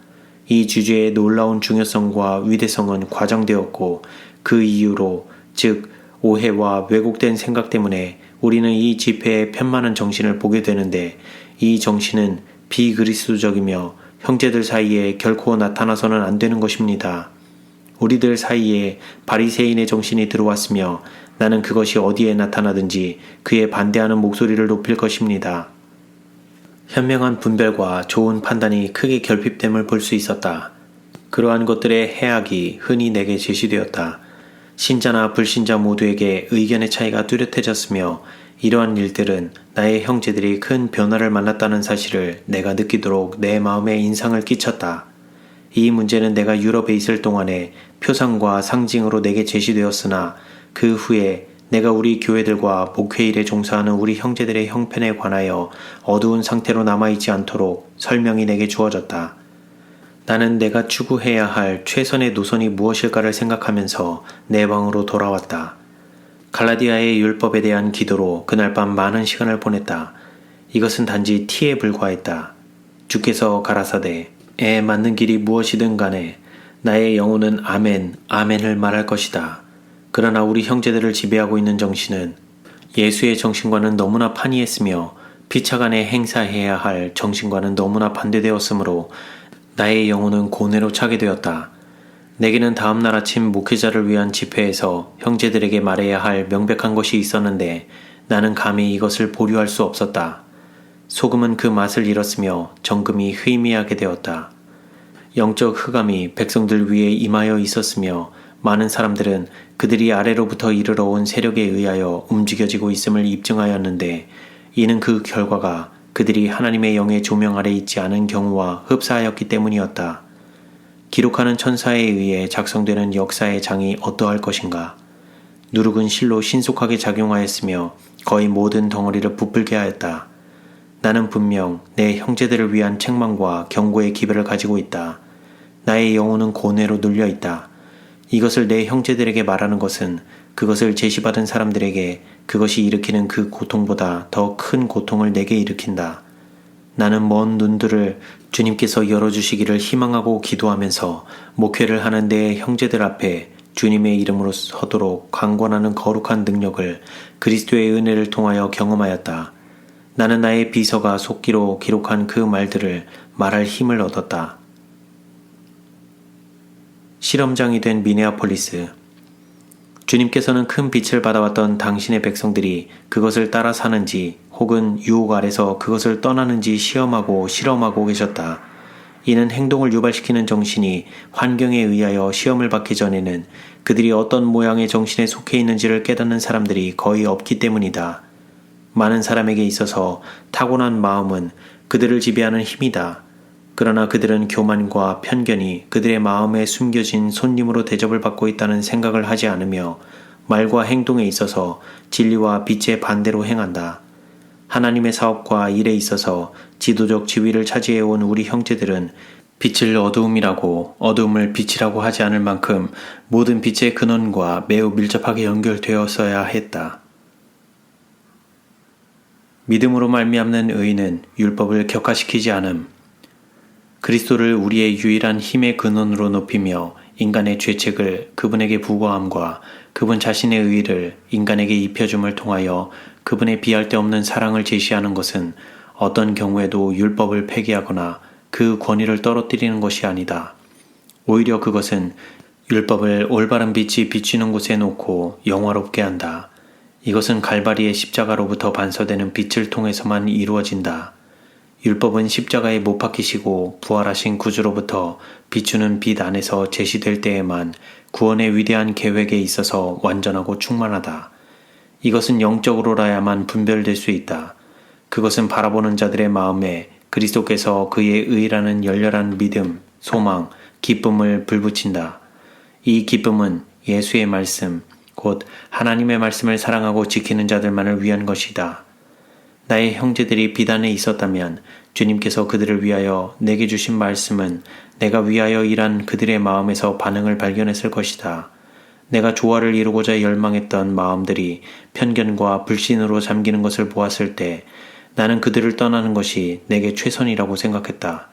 이 주제의 놀라운 중요성과 위대성은 과장되었고 그 이유로 즉 오해와 왜곡된 생각 때문에 우리는 이 집회의 편만한 정신을 보게 되는데 이 정신은 비그리스도적이며 형제들 사이에 결코 나타나서는 안 되는 것입니다. 우리들 사이에 바리새인의 정신이 들어왔으며 나는 그것이 어디에 나타나든지 그에 반대하는 목소리를 높일 것입니다. 현명한 분별과 좋은 판단이 크게 결핍됨을 볼 수 있었다. 그러한 것들의 해악이 흔히 내게 제시되었다. 신자나 불신자 모두에게 의견의 차이가 뚜렷해졌으며 이러한 일들은 나의 형제들이 큰 변화를 만났다는 사실을 내가 느끼도록 내 마음에 인상을 끼쳤다. 이 문제는 내가 유럽에 있을 동안에 표상과 상징으로 내게 제시되었으나 그 후에 내가 우리 교회들과 목회일에 종사하는 우리 형제들의 형편에 관하여 어두운 상태로 남아있지 않도록 설명이 내게 주어졌다. 나는 내가 추구해야 할 최선의 노선이 무엇일까를 생각하면서 내 방으로 돌아왔다. 갈라디아의 율법에 대한 기도로 그날 밤 많은 시간을 보냈다. 이것은 단지 티에 불과했다. 주께서 가라사대 에 맞는 길이 무엇이든 간에 나의 영혼은 아멘, 아멘을 말할 것이다. 그러나 우리 형제들을 지배하고 있는 정신은 예수의 정신과는 너무나 판이했으며 피차간에 행사해야 할 정신과는 너무나 반대되었으므로 나의 영혼은 고뇌로 차게 되었다. 내게는 다음날 아침 목회자를 위한 집회에서 형제들에게 말해야 할 명백한 것이 있었는데 나는 감히 이것을 보류할 수 없었다. 소금은 그 맛을 잃었으며 정금이 희미하게 되었다. 영적 흑암이 백성들 위에 임하여 있었으며 많은 사람들은 그들이 아래로부터 이르러 온 세력에 의하여 움직여지고 있음을 입증하였는데 이는 그 결과가 그들이 하나님의 영의 조명 아래 있지 않은 경우와 흡사하였기 때문이었다. 기록하는 천사에 의해 작성되는 역사의 장이 어떠할 것인가? 누룩은 실로 신속하게 작용하였으며 거의 모든 덩어리를 부풀게 하였다. 나는 분명 내 형제들을 위한 책망과 경고의 기별을 가지고 있다. 나의 영혼은 고뇌로 눌려 있다. 이것을 내 형제들에게 말하는 것은 그것을 제시받은 사람들에게 그것이 일으키는 그 고통보다 더 큰 고통을 내게 일으킨다. 나는 먼 눈들을 주님께서 열어주시기를 희망하고 기도하면서 목회를 하는 내 형제들 앞에 주님의 이름으로 서도록 강권하는 거룩한 능력을 그리스도의 은혜를 통하여 경험하였다. 나는 나의 비서가 속기로 기록한 그 말들을 말할 힘을 얻었다. 실험장이 된 미네아폴리스. 주님께서는 큰 빛을 받아왔던 당신의 백성들이 그것을 따라 사는지 혹은 유혹 아래서 그것을 떠나는지 시험하고 실험하고 계셨다. 이는 행동을 유발시키는 정신이 환경에 의하여 시험을 받기 전에는 그들이 어떤 모양의 정신에 속해 있는지를 깨닫는 사람들이 거의 없기 때문이다. 많은 사람에게 있어서 타고난 마음은 그들을 지배하는 힘이다. 그러나 그들은 교만과 편견이 그들의 마음에 숨겨진 손님으로 대접을 받고 있다는 생각을 하지 않으며 말과 행동에 있어서 진리와 빛의 반대로 행한다. 하나님의 사업과 일에 있어서 지도적 지위를 차지해온 우리 형제들은 빛을 어두움이라고 어두움을 빛이라고 하지 않을 만큼 모든 빛의 근원과 매우 밀접하게 연결되었어야 했다. 믿음으로 말미암는 의인은 율법을 격화시키지 않음. 그리스도를 우리의 유일한 힘의 근원으로 높이며 인간의 죄책을 그분에게 부과함과 그분 자신의 의의를 인간에게 입혀줌을 통하여 그분의 비할 데 없는 사랑을 제시하는 것은 어떤 경우에도 율법을 폐기하거나 그 권위를 떨어뜨리는 것이 아니다. 오히려 그것은 율법을 올바른 빛이 비추는 곳에 놓고 영화롭게 한다. 이것은 갈바리의 십자가로부터 반사되는 빛을 통해서만 이루어진다. 율법은 십자가에 못 박히시고 부활하신 구주로부터 비추는 빛 안에서 제시될 때에만 구원의 위대한 계획에 있어서 완전하고 충만하다. 이것은 영적으로라야만 분별될 수 있다. 그것은 바라보는 자들의 마음에 그리스도께서 그의 의라는 열렬한 믿음, 소망, 기쁨을 불붙인다. 이 기쁨은 예수의 말씀, 곧 하나님의 말씀을 사랑하고 지키는 자들만을 위한 것이다. 나의 형제들이 비단에 있었다면 주님께서 그들을 위하여 내게 주신 말씀은 내가 위하여 일한 그들의 마음에서 반응을 발견했을 것이다. 내가 조화를 이루고자 열망했던 마음들이 편견과 불신으로 잠기는 것을 보았을 때 나는 그들을 떠나는 것이 내게 최선이라고 생각했다.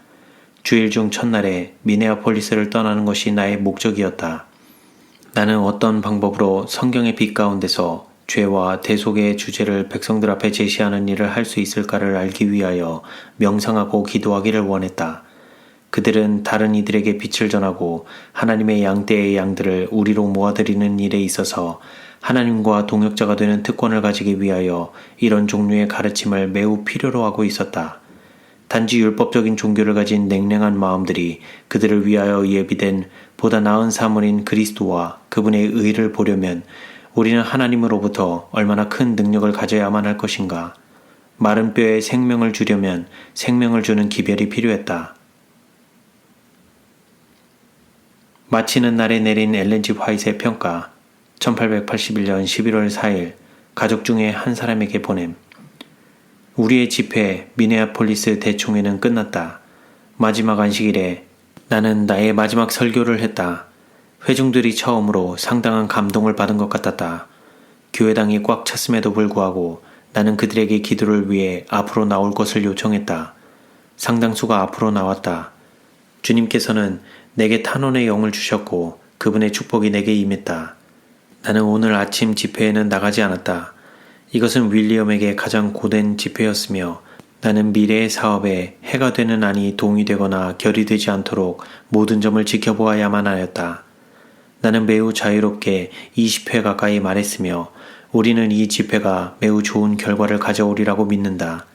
주일 중 첫날에 미네아폴리스를 떠나는 것이 나의 목적이었다. 나는 어떤 방법으로 성경의 빛 가운데서 죄와 대속의 주제를 백성들 앞에 제시하는 일을 할 수 있을까를 알기 위하여 명상하고 기도하기를 원했다. 그들은 다른 이들에게 빛을 전하고 하나님의 양떼의 양들을 우리로 모아들이는 일에 있어서 하나님과 동역자가 되는 특권을 가지기 위하여 이런 종류의 가르침을 매우 필요로 하고 있었다. 단지 율법적인 종교를 가진 냉랭한 마음들이 그들을 위하여 예비된 보다 나은 사물인 그리스도와 그분의 의를 보려면 우리는 하나님으로부터 얼마나 큰 능력을 가져야만 할 것인가. 마른 뼈에 생명을 주려면 생명을 주는 기별이 필요했다. 마치는 날에 내린 엘렌 G. 화이트의 평가. 1881년 11월 4일 가족 중에 한 사람에게 보냄. 우리의 집회 미네아폴리스 대총회는 끝났다. 마지막 안식일에 나는 나의 마지막 설교를 했다. 회중들이 처음으로 상당한 감동을 받은 것 같았다. 교회당이 꽉 찼음에도 불구하고 나는 그들에게 기도를 위해 앞으로 나올 것을 요청했다. 상당수가 앞으로 나왔다. 주님께서는 내게 탄원의 영을 주셨고 그분의 축복이 내게 임했다. 나는 오늘 아침 집회에는 나가지 않았다. 이것은 윌리엄에게 가장 고된 집회였으며 나는 미래의 사업에 해가 되는 안이 동의되거나 결의되지 않도록 모든 점을 지켜보아야만 하였다. 나는 매우 자유롭게 20회 가까이 말했으며 우리는 이 집회가 매우 좋은 결과를 가져오리라고 믿는다.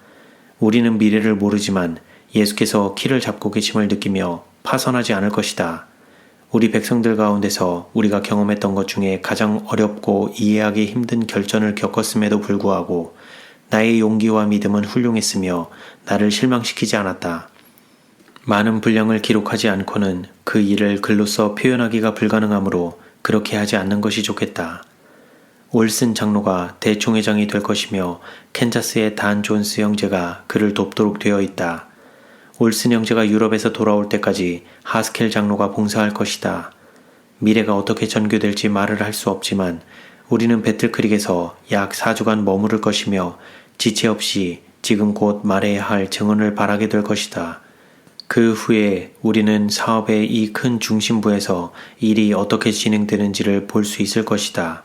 우리는 미래를 모르지만 예수께서 키를 잡고 계심을 느끼며 파선하지 않을 것이다. 우리 백성들 가운데서 우리가 경험했던 것 중에 가장 어렵고 이해하기 힘든 결전을 겪었음에도 불구하고 나의 용기와 믿음은 훌륭했으며 나를 실망시키지 않았다. 많은 분량을 기록하지 않고는 그 일을 글로써 표현하기가 불가능하므로 그렇게 하지 않는 것이 좋겠다. 올슨 장로가 대총회장이 될 것이며 캔자스의 단 존스 형제가 그를 돕도록 되어 있다. 올슨 형제가 유럽에서 돌아올 때까지 하스켈 장로가 봉사할 것이다. 미래가 어떻게 전개될지 말을 할 수 없지만 우리는 배틀크릭에서 약 4주간 머무를 것이며 지체 없이 지금 곧 말해야 할 증언을 바라게 될 것이다. 그 후에 우리는 사업의 이 큰 중심부에서 일이 어떻게 진행되는지를 볼 수 있을 것이다.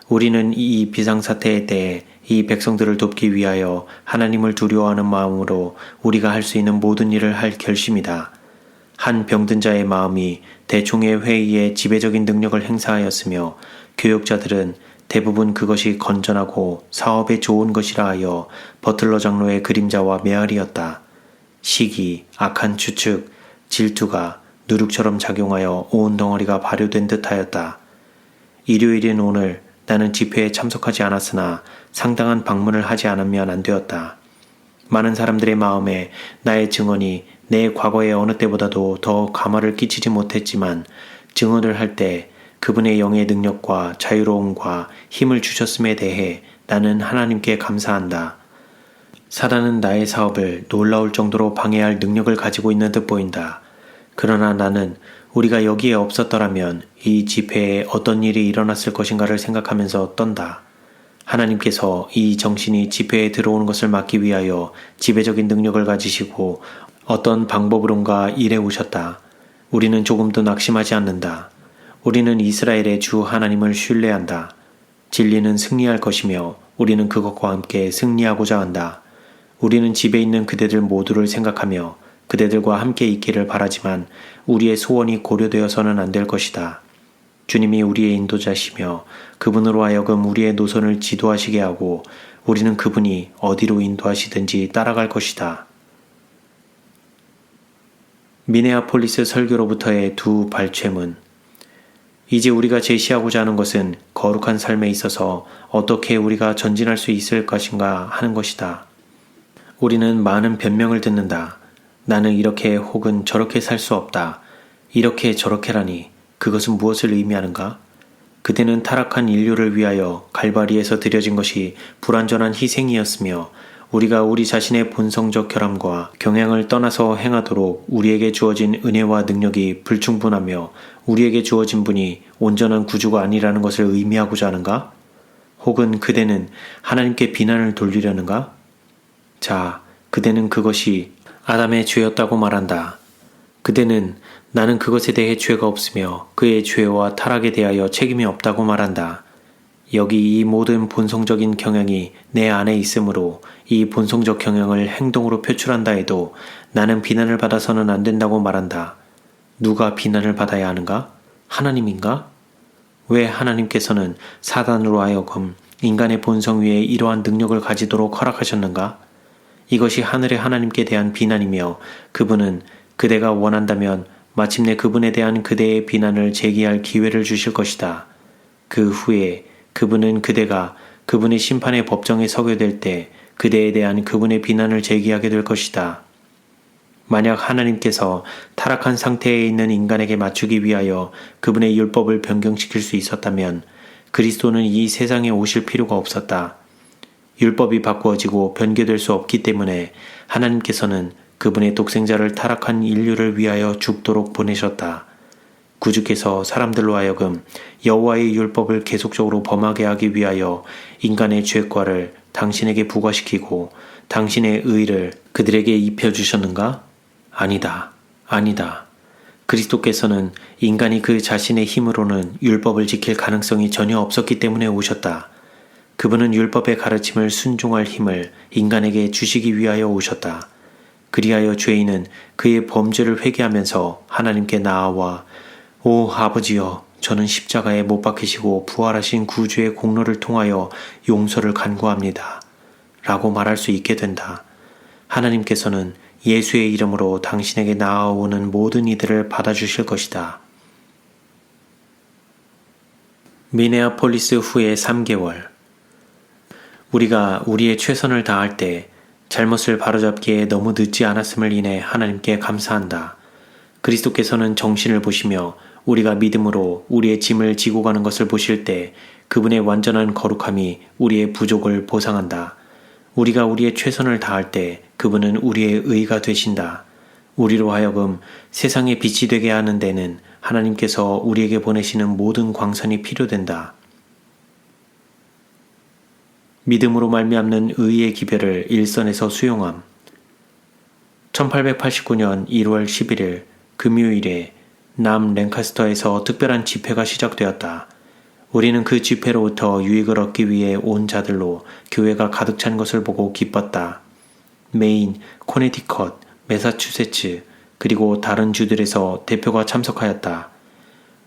우리는 이 비상사태에 대해 이 백성들을 돕기 위하여 하나님을 두려워하는 마음으로 우리가 할 수 있는 모든 일을 할 결심이다. 한 병든 자의 마음이 대총회 회의에 지배적인 능력을 행사하였으며 교역자들은 대부분 그것이 건전하고 사업에 좋은 것이라 하여 버틀러 장로의 그림자와 메아리였다. 시기, 악한 추측, 질투가 누룩처럼 작용하여 온 덩어리가 발효된 듯하였다. 일요일인 오늘 나는 집회에 참석하지 않았으나 상당한 방문을 하지 않으면 안 되었다. 많은 사람들의 마음에 나의 증언이 내 과거의 어느 때보다도 더 감화를 끼치지 못했지만 증언을 할 때 그분의 영의 능력과 자유로움과 힘을 주셨음에 대해 나는 하나님께 감사한다. 사단은 나의 사업을 놀라울 정도로 방해할 능력을 가지고 있는 듯 보인다. 그러나 나는 우리가 여기에 없었더라면 이 집회에 어떤 일이 일어났을 것인가를 생각하면서 떤다. 하나님께서 이 정신이 집회에 들어오는 것을 막기 위하여 지배적인 능력을 가지시고 어떤 방법으론가 일해 오셨다. 우리는 조금도 낙심하지 않는다. 우리는 이스라엘의 주 하나님을 신뢰한다. 진리는 승리할 것이며 우리는 그것과 함께 승리하고자 한다. 우리는 집에 있는 그대들 모두를 생각하며 그대들과 함께 있기를 바라지만 우리의 소원이 고려되어서는 안 될 것이다. 주님이 우리의 인도자시며 그분으로 하여금 우리의 노선을 지도하시게 하고 우리는 그분이 어디로 인도하시든지 따라갈 것이다. 미네아폴리스 설교로부터의 두 발췌문. 이제 우리가 제시하고자 하는 것은 거룩한 삶에 있어서 어떻게 우리가 전진할 수 있을 것인가 하는 것이다. 우리는 많은 변명을 듣는다. 나는 이렇게 혹은 저렇게 살 수 없다. 이렇게 저렇게라니 그것은 무엇을 의미하는가? 그대는 타락한 인류를 위하여 갈바리에서 드려진 것이 불완전한 희생이었으며 우리가 우리 자신의 본성적 결함과 경향을 떠나서 행하도록 우리에게 주어진 은혜와 능력이 불충분하며 우리에게 주어진 분이 온전한 구주가 아니라는 것을 의미하고자 하는가? 혹은 그대는 하나님께 비난을 돌리려는가? 자, 그대는 그것이 아담의 죄였다고 말한다. 그대는 나는 그것에 대해 죄가 없으며 그의 죄와 타락에 대하여 책임이 없다고 말한다. 여기 이 모든 본성적인 경향이 내 안에 있으므로 이 본성적 경향을 행동으로 표출한다 해도 나는 비난을 받아서는 안 된다고 말한다. 누가 비난을 받아야 하는가? 하나님인가? 왜 하나님께서는 사단으로 하여금 인간의 본성 위에 이러한 능력을 가지도록 허락하셨는가? 이것이 하늘의 하나님께 대한 비난이며 그분은 그대가 원한다면 마침내 그분에 대한 그대의 비난을 제기할 기회를 주실 것이다. 그 후에 그분은 그대가 그분의 심판의 법정에 서게 될 때 그대에 대한 그분의 비난을 제기하게 될 것이다. 만약 하나님께서 타락한 상태에 있는 인간에게 맞추기 위하여 그분의 율법을 변경시킬 수 있었다면 그리스도는 이 세상에 오실 필요가 없었다. 율법이 바꾸어지고 변개될 수 없기 때문에 하나님께서는 그분의 독생자를 타락한 인류를 위하여 죽도록 보내셨다. 구주께서 사람들로 하여금 여호와의 율법을 계속적으로 범하게 하기 위하여 인간의 죄과를 당신에게 부과시키고 당신의 의를 그들에게 입혀주셨는가? 아니다. 아니다. 그리스도께서는 인간이 그 자신의 힘으로는 율법을 지킬 가능성이 전혀 없었기 때문에 오셨다. 그분은 율법의 가르침을 순종할 힘을 인간에게 주시기 위하여 오셨다. 그리하여 죄인은 그의 범죄를 회개하면서 하나님께 나아와 오 아버지여, 저는 십자가에 못 박히시고 부활하신 구주의 공로를 통하여 용서를 간구합니다. 라고 말할 수 있게 된다. 하나님께서는 예수의 이름으로 당신에게 나아오는 모든 이들을 받아주실 것이다. 미네아폴리스 후에 3개월. 우리가 우리의 최선을 다할 때 잘못을 바로잡기에 너무 늦지 않았음을 인해 하나님께 감사한다. 그리스도께서는 정신을 보시며 우리가 믿음으로 우리의 짐을 지고 가는 것을 보실 때 그분의 완전한 거룩함이 우리의 부족을 보상한다. 우리가 우리의 최선을 다할 때 그분은 우리의 의가 되신다. 우리로 하여금 세상의 빛이 되게 하는 데는 하나님께서 우리에게 보내시는 모든 광선이 필요된다. 믿음으로 말미암는 의의 기별을 일선에서 수용함. 1889년 1월 11일 금요일에 남 랭카스터에서 특별한 집회가 시작되었다. 우리는 그 집회로부터 유익을 얻기 위해 온 자들로 교회가 가득 찬 것을 보고 기뻤다. 메인, 코네티컷, 매사추세츠, 그리고 다른 주들에서 대표가 참석하였다.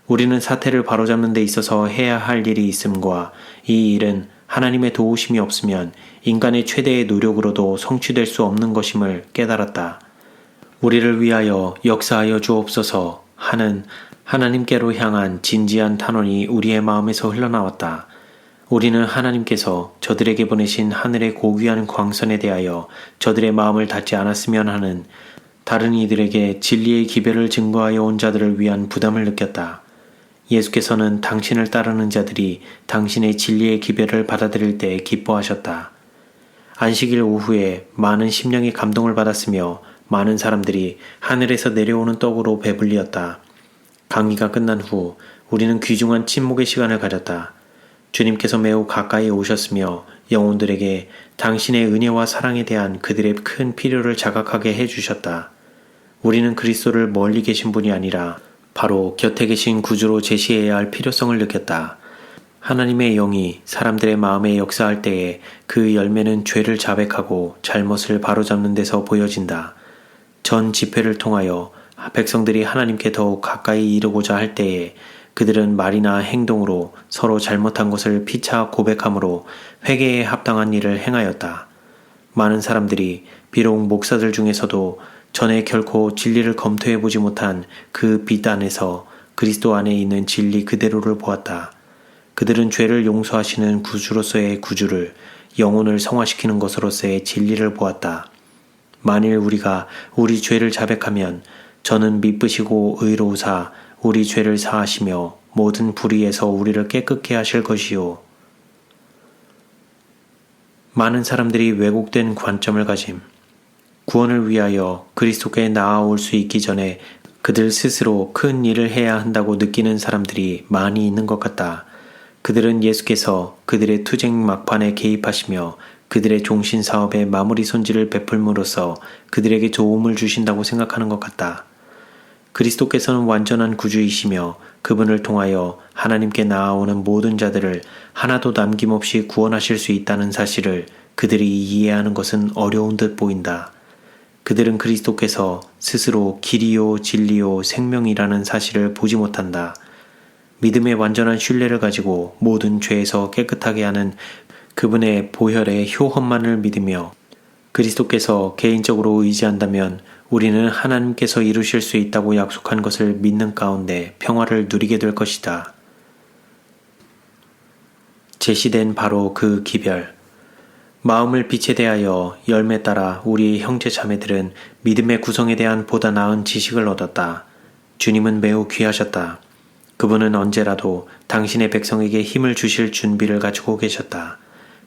우리는 사태를 바로잡는 데 있어서 해야 할 일이 있음과 이 일은 하나님의 도우심이 없으면 인간의 최대의 노력으로도 성취될 수 없는 것임을 깨달았다. 우리를 위하여 역사하여 주옵소서 하는 하나님께로 향한 진지한 탄원이 우리의 마음에서 흘러나왔다. 우리는 하나님께서 저들에게 보내신 하늘의 고귀한 광선에 대하여 저들의 마음을 닫지 않았으면 하는 다른 이들에게 진리의 기별을 증거하여 온 자들을 위한 부담을 느꼈다. 예수께서는 당신을 따르는 자들이 당신의 진리의 기별을 받아들일 때 기뻐하셨다. 안식일 오후에 많은 심령이 감동을 받았으며 많은 사람들이 하늘에서 내려오는 떡으로 배불리었다. 강의가 끝난 후 우리는 귀중한 침묵의 시간을 가졌다. 주님께서 매우 가까이 오셨으며 영혼들에게 당신의 은혜와 사랑에 대한 그들의 큰 필요를 자각하게 해주셨다. 우리는 그리스도를 멀리 계신 분이 아니라 바로 곁에 계신 구주로 제시해야 할 필요성을 느꼈다. 하나님의 영이 사람들의 마음에 역사할 때에 그 열매는 죄를 자백하고 잘못을 바로잡는 데서 보여진다. 전 집회를 통하여 백성들이 하나님께 더욱 가까이 이르고자 할 때에 그들은 말이나 행동으로 서로 잘못한 것을 피차 고백함으로 회개에 합당한 일을 행하였다. 많은 사람들이 비록 목사들 중에서도 전에 결코 진리를 검토해보지 못한 그 빛 안에서 그리스도 안에 있는 진리 그대로를 보았다. 그들은 죄를 용서하시는 구주로서의 구주를 영혼을 성화시키는 것으로서의 진리를 보았다. 만일 우리가 우리 죄를 자백하면 저는 미쁘시고 의로우사 우리 죄를 사하시며 모든 불의에서 우리를 깨끗게 하실 것이요. 많은 사람들이 왜곡된 관점을 가짐. 구원을 위하여 그리스도께 나아올 수 있기 전에 그들 스스로 큰 일을 해야 한다고 느끼는 사람들이 많이 있는 것 같다. 그들은 예수께서 그들의 투쟁 막판에 개입하시며 그들의 종신 사업의 마무리 손질을 베풀므로써 그들에게 도움을 주신다고 생각하는 것 같다. 그리스도께서는 완전한 구주이시며 그분을 통하여 하나님께 나아오는 모든 자들을 하나도 남김없이 구원하실 수 있다는 사실을 그들이 이해하는 것은 어려운 듯 보인다. 그들은 그리스도께서 스스로 길이요 진리요 생명이라는 사실을 보지 못한다. 믿음의 완전한 신뢰를 가지고 모든 죄에서 깨끗하게 하는 그분의 보혈의 효험만을 믿으며 그리스도께서 개인적으로 의지한다면 우리는 하나님께서 이루실 수 있다고 약속한 것을 믿는 가운데 평화를 누리게 될 것이다. 제시된 바로 그 기별. 마음을 빛에 대하여 열매 따라 우리의 형제 자매들은 믿음의 구성에 대한 보다 나은 지식을 얻었다. 주님은 매우 귀하셨다. 그분은 언제라도 당신의 백성에게 힘을 주실 준비를 가지고 계셨다.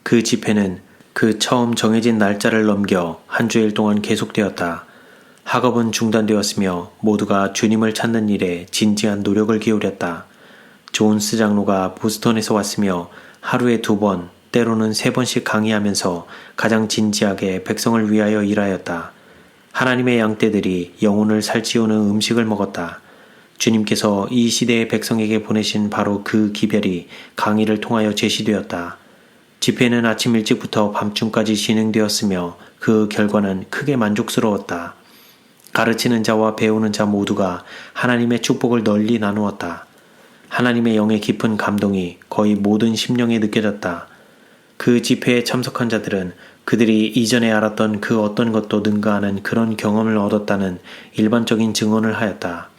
그 집회는 그 처음 정해진 날짜를 넘겨 한 주일 동안 계속되었다. 학업은 중단되었으며 모두가 주님을 찾는 일에 진지한 노력을 기울였다. 존스 장로가 보스턴에서 왔으며 하루에 2번, 때로는 3번씩 강의하면서 가장 진지하게 백성을 위하여 일하였다. 하나님의 양떼들이 영혼을 살찌우는 음식을 먹었다. 주님께서 이 시대의 백성에게 보내신 바로 그 기별이 강의를 통하여 제시되었다. 집회는 아침 일찍부터 밤중까지 진행되었으며 그 결과는 크게 만족스러웠다. 가르치는 자와 배우는 자 모두가 하나님의 축복을 널리 나누었다. 하나님의 영의 깊은 감동이 거의 모든 심령에 느껴졌다. 그 집회에 참석한 자들은 그들이 이전에 알았던 그 어떤 것도 능가하는 그런 경험을 얻었다는 일반적인 증언을 하였다.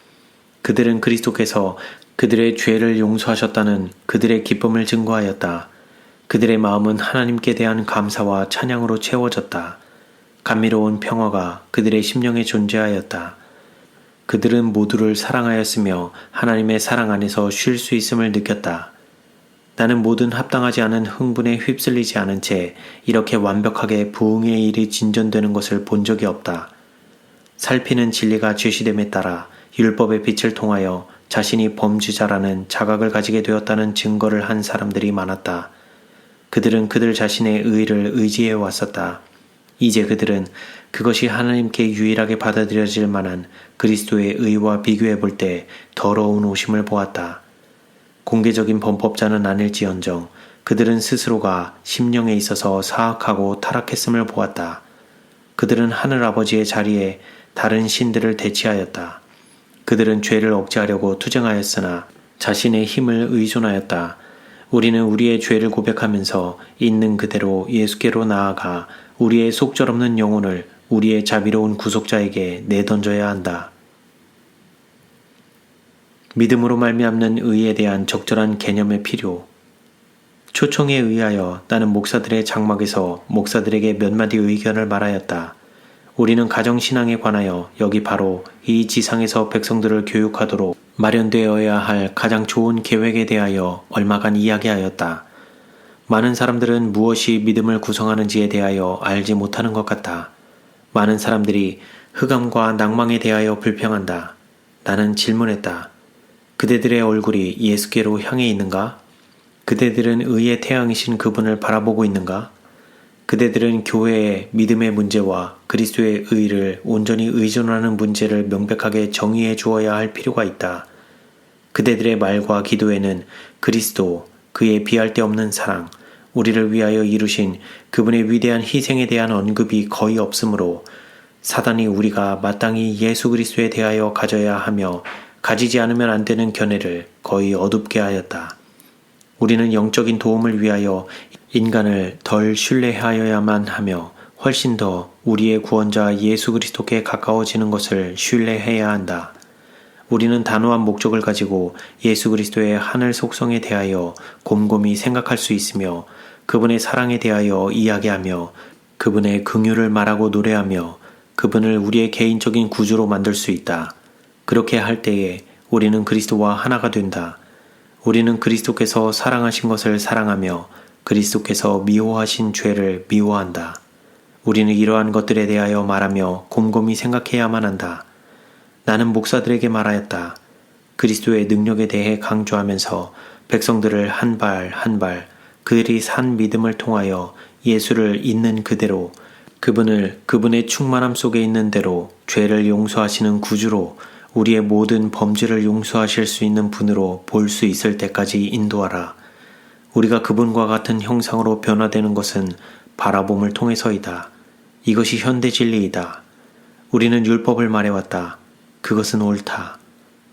그들은 그리스도께서 그들의 죄를 용서하셨다는 그들의 기쁨을 증거하였다. 그들의 마음은 하나님께 대한 감사와 찬양으로 채워졌다. 감미로운 평화가 그들의 심령에 존재하였다. 그들은 모두를 사랑하였으며 하나님의 사랑 안에서 쉴 수 있음을 느꼈다. 나는 모든 합당하지 않은 흥분에 휩쓸리지 않은 채 이렇게 완벽하게 부흥의 일이 진전되는 것을 본 적이 없다. 살피는 진리가 제시됨에 따라 율법의 빛을 통하여 자신이 범죄자라는 자각을 가지게 되었다는 증거를 한 사람들이 많았다. 그들은 그들 자신의 의를 의지해 왔었다. 이제 그들은 그것이 하나님께 유일하게 받아들여질 만한 그리스도의 의와 비교해 볼 때 더러운 오심을 보았다. 공개적인 범법자는 아닐지언정 그들은 스스로가 심령에 있어서 사악하고 타락했음을 보았다. 그들은 하늘아버지의 자리에 다른 신들을 대치하였다. 그들은 죄를 억제하려고 투쟁하였으나 자신의 힘을 의존하였다. 우리는 우리의 죄를 고백하면서 있는 그대로 예수께로 나아가 우리의 속절없는 영혼을 우리의 자비로운 구속자에게 내던져야 한다. 믿음으로 말미암는 의에 대한 적절한 개념의 필요. 초청에 의하여 나는 목사들의 장막에서 목사들에게 몇 마디 의견을 말하였다. 우리는 가정신앙에 관하여 여기 바로 이 지상에서 백성들을 교육하도록 마련되어야 할 가장 좋은 계획에 대하여 얼마간 이야기하였다. 많은 사람들은 무엇이 믿음을 구성하는지에 대하여 알지 못하는 것 같다. 많은 사람들이 흑암과 낭망에 대하여 불평한다. 나는 질문했다. 그대들의 얼굴이 예수께로 향해 있는가? 그대들은 의의 태양이신 그분을 바라보고 있는가? 그대들은 교회의 믿음의 문제와 그리스도의 의를 온전히 의존하는 문제를 명백하게 정의해 주어야 할 필요가 있다. 그대들의 말과 기도에는 그리스도, 그의 비할 데 없는 사랑, 우리를 위하여 이루신 그분의 위대한 희생에 대한 언급이 거의 없으므로 사단이 우리가 마땅히 예수 그리스도에 대하여 가져야 하며 가지지 않으면 안 되는 견해를 거의 어둡게 하였다. 우리는 영적인 도움을 위하여 인간을 덜 신뢰하여야만 하며 훨씬 더 우리의 구원자 예수 그리스도께 가까워지는 것을 신뢰해야 한다. 우리는 단호한 목적을 가지고 예수 그리스도의 하늘 속성에 대하여 곰곰이 생각할 수 있으며 그분의 사랑에 대하여 이야기하며 그분의 긍휼을 말하고 노래하며 그분을 우리의 개인적인 구주로 만들 수 있다. 그렇게 할 때에 우리는 그리스도와 하나가 된다. 우리는 그리스도께서 사랑하신 것을 사랑하며 그리스도께서 미워하신 죄를 미워한다. 우리는 이러한 것들에 대하여 말하며 곰곰이 생각해야만 한다. 나는 목사들에게 말하였다. 그리스도의 능력에 대해 강조하면서 백성들을 한 발 한 발 그들이 산 믿음을 통하여 예수를 있는 그대로 그분을 그분의 충만함 속에 있는 대로 죄를 용서하시는 구주로 우리의 모든 범죄를 용서하실 수 있는 분으로 볼 수 있을 때까지 인도하라. 우리가 그분과 같은 형상으로 변화되는 것은 바라봄을 통해서이다. 이것이 현대 진리이다. 우리는 율법을 말해왔다. 그것은 옳다.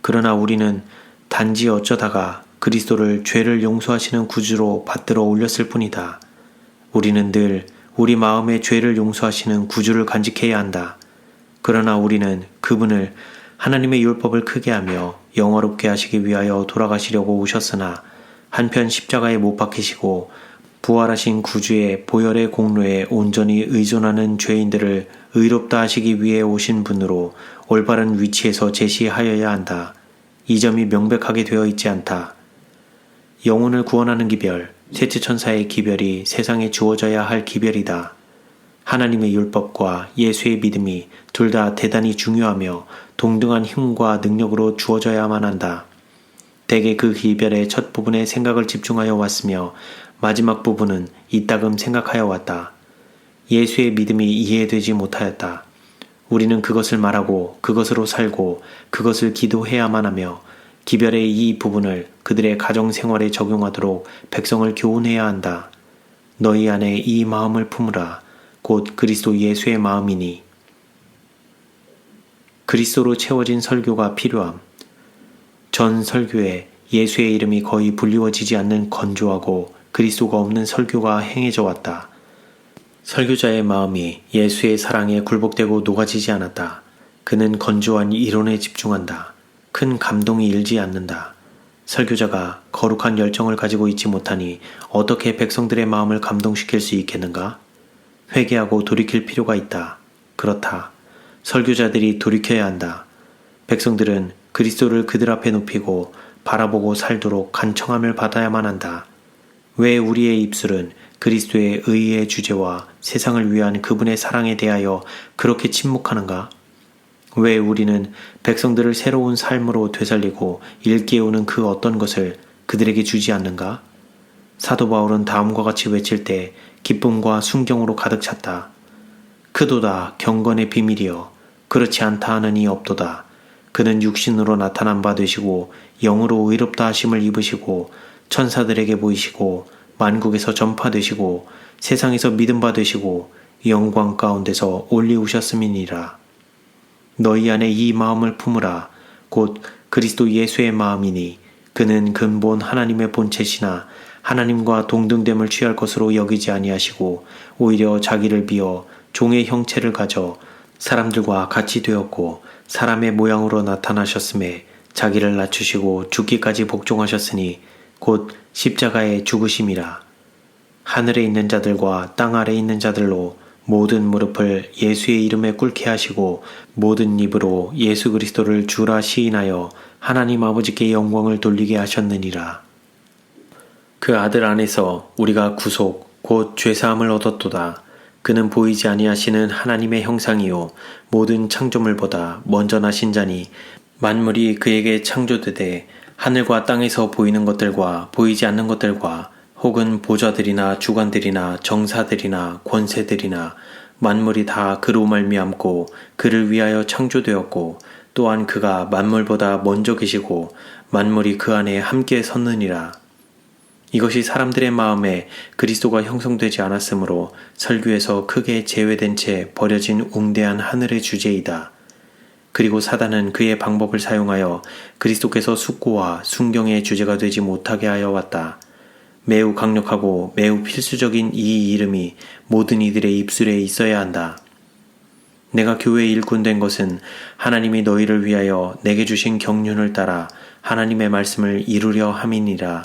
그러나 우리는 단지 어쩌다가 그리스도를 죄를 용서하시는 구주로 받들어 올렸을 뿐이다. 우리는 늘 우리 마음의 죄를 용서하시는 구주를 간직해야 한다. 그러나 우리는 그분을 하나님의 율법을 크게 하며 영화롭게 하시기 위하여 돌아가시려고 오셨으나 한편 십자가에 못 박히시고 부활하신 구주의 보혈의 공로에 온전히 의존하는 죄인들을 의롭다 하시기 위해 오신 분으로 올바른 위치에서 제시하여야 한다. 이 점이 명백하게 되어 있지 않다. 영혼을 구원하는 기별, 셋째 천사의 기별이 세상에 주어져야 할 기별이다. 하나님의 율법과 예수의 믿음이 둘 다 대단히 중요하며 동등한 힘과 능력으로 주어져야만 한다. 대개 그 기별의 첫 부분에 생각을 집중하여 왔으며 마지막 부분은 이따금 생각하여 왔다. 예수의 믿음이 이해되지 못하였다. 우리는 그것을 말하고 그것으로 살고 그것을 기도해야만 하며 기별의 이 부분을 그들의 가정생활에 적용하도록 백성을 교훈해야 한다. 너희 안에 이 마음을 품으라. 곧 그리스도 예수의 마음이니. 그리스도로 채워진 설교가 필요함. 전 설교에 예수의 이름이 거의 불리워지지 않는 건조하고 그리스도가 없는 설교가 행해져 왔다. 설교자의 마음이 예수의 사랑에 굴복되고 녹아지지 않았다. 그는 건조한 이론에 집중한다. 큰 감동이 일지 않는다. 설교자가 거룩한 열정을 가지고 있지 못하니 어떻게 백성들의 마음을 감동시킬 수 있겠는가? 회개하고 돌이킬 필요가 있다. 그렇다. 설교자들이 돌이켜야 한다. 백성들은 그리스도를 그들 앞에 높이고 바라보고 살도록 간청함을 받아야만 한다. 왜 우리의 입술은 그리스도의 의의 주제와 세상을 위한 그분의 사랑에 대하여 그렇게 침묵하는가? 왜 우리는 백성들을 새로운 삶으로 되살리고 일깨우는 그 어떤 것을 그들에게 주지 않는가? 사도 바울은 다음과 같이 외칠 때 기쁨과 순경으로 가득 찼다. 크도다 경건의 비밀이여 그렇지 않다 하는 이 없도다. 그는 육신으로 나타난 바 되시고 영으로 의롭다 하심을 입으시고 천사들에게 보이시고 만국에서 전파되시고 세상에서 믿음 바 되시고 영광 가운데서 올리우셨음이니라. 너희 안에 이 마음을 품으라. 곧 그리스도 예수의 마음이니 그는 근본 하나님의 본체시나 하나님과 동등됨을 취할 것으로 여기지 아니하시고 오히려 자기를 비어 종의 형체를 가져 사람들과 같이 되었고 사람의 모양으로 나타나셨음에 자기를 낮추시고 죽기까지 복종하셨으니 곧 십자가의 죽으심이라. 하늘에 있는 자들과 땅 아래 있는 자들로 모든 무릎을 예수의 이름에 꿇게 하시고 모든 입으로 예수 그리스도를 주라 시인하여 하나님 아버지께 영광을 돌리게 하셨느니라. 그 아들 안에서 우리가 구속 곧 죄사함을 얻었도다. 그는 보이지 아니하시는 하나님의 형상이요 모든 창조물보다 먼저 나신 자니 만물이 그에게 창조되되 하늘과 땅에서 보이는 것들과 보이지 않는 것들과 혹은 보좌들이나 주관들이나 정사들이나 권세들이나 만물이 다 그로 말미암고 그를 위하여 창조되었고 또한 그가 만물보다 먼저 계시고 만물이 그 안에 함께 섰느니라. 이것이 사람들의 마음에 그리스도가 형성되지 않았으므로 설교에서 크게 제외된 채 버려진 웅대한 하늘의 주제이다. 그리고 사단은 그의 방법을 사용하여 그리스도께서 숙고와 순경의 주제가 되지 못하게 하여 왔다. 매우 강력하고 매우 필수적인 이 이름이 모든 이들의 입술에 있어야 한다. 내가 교회의 일꾼 된 것은 하나님이 너희를 위하여 내게 주신 경륜을 따라 하나님의 말씀을 이루려 함이니라.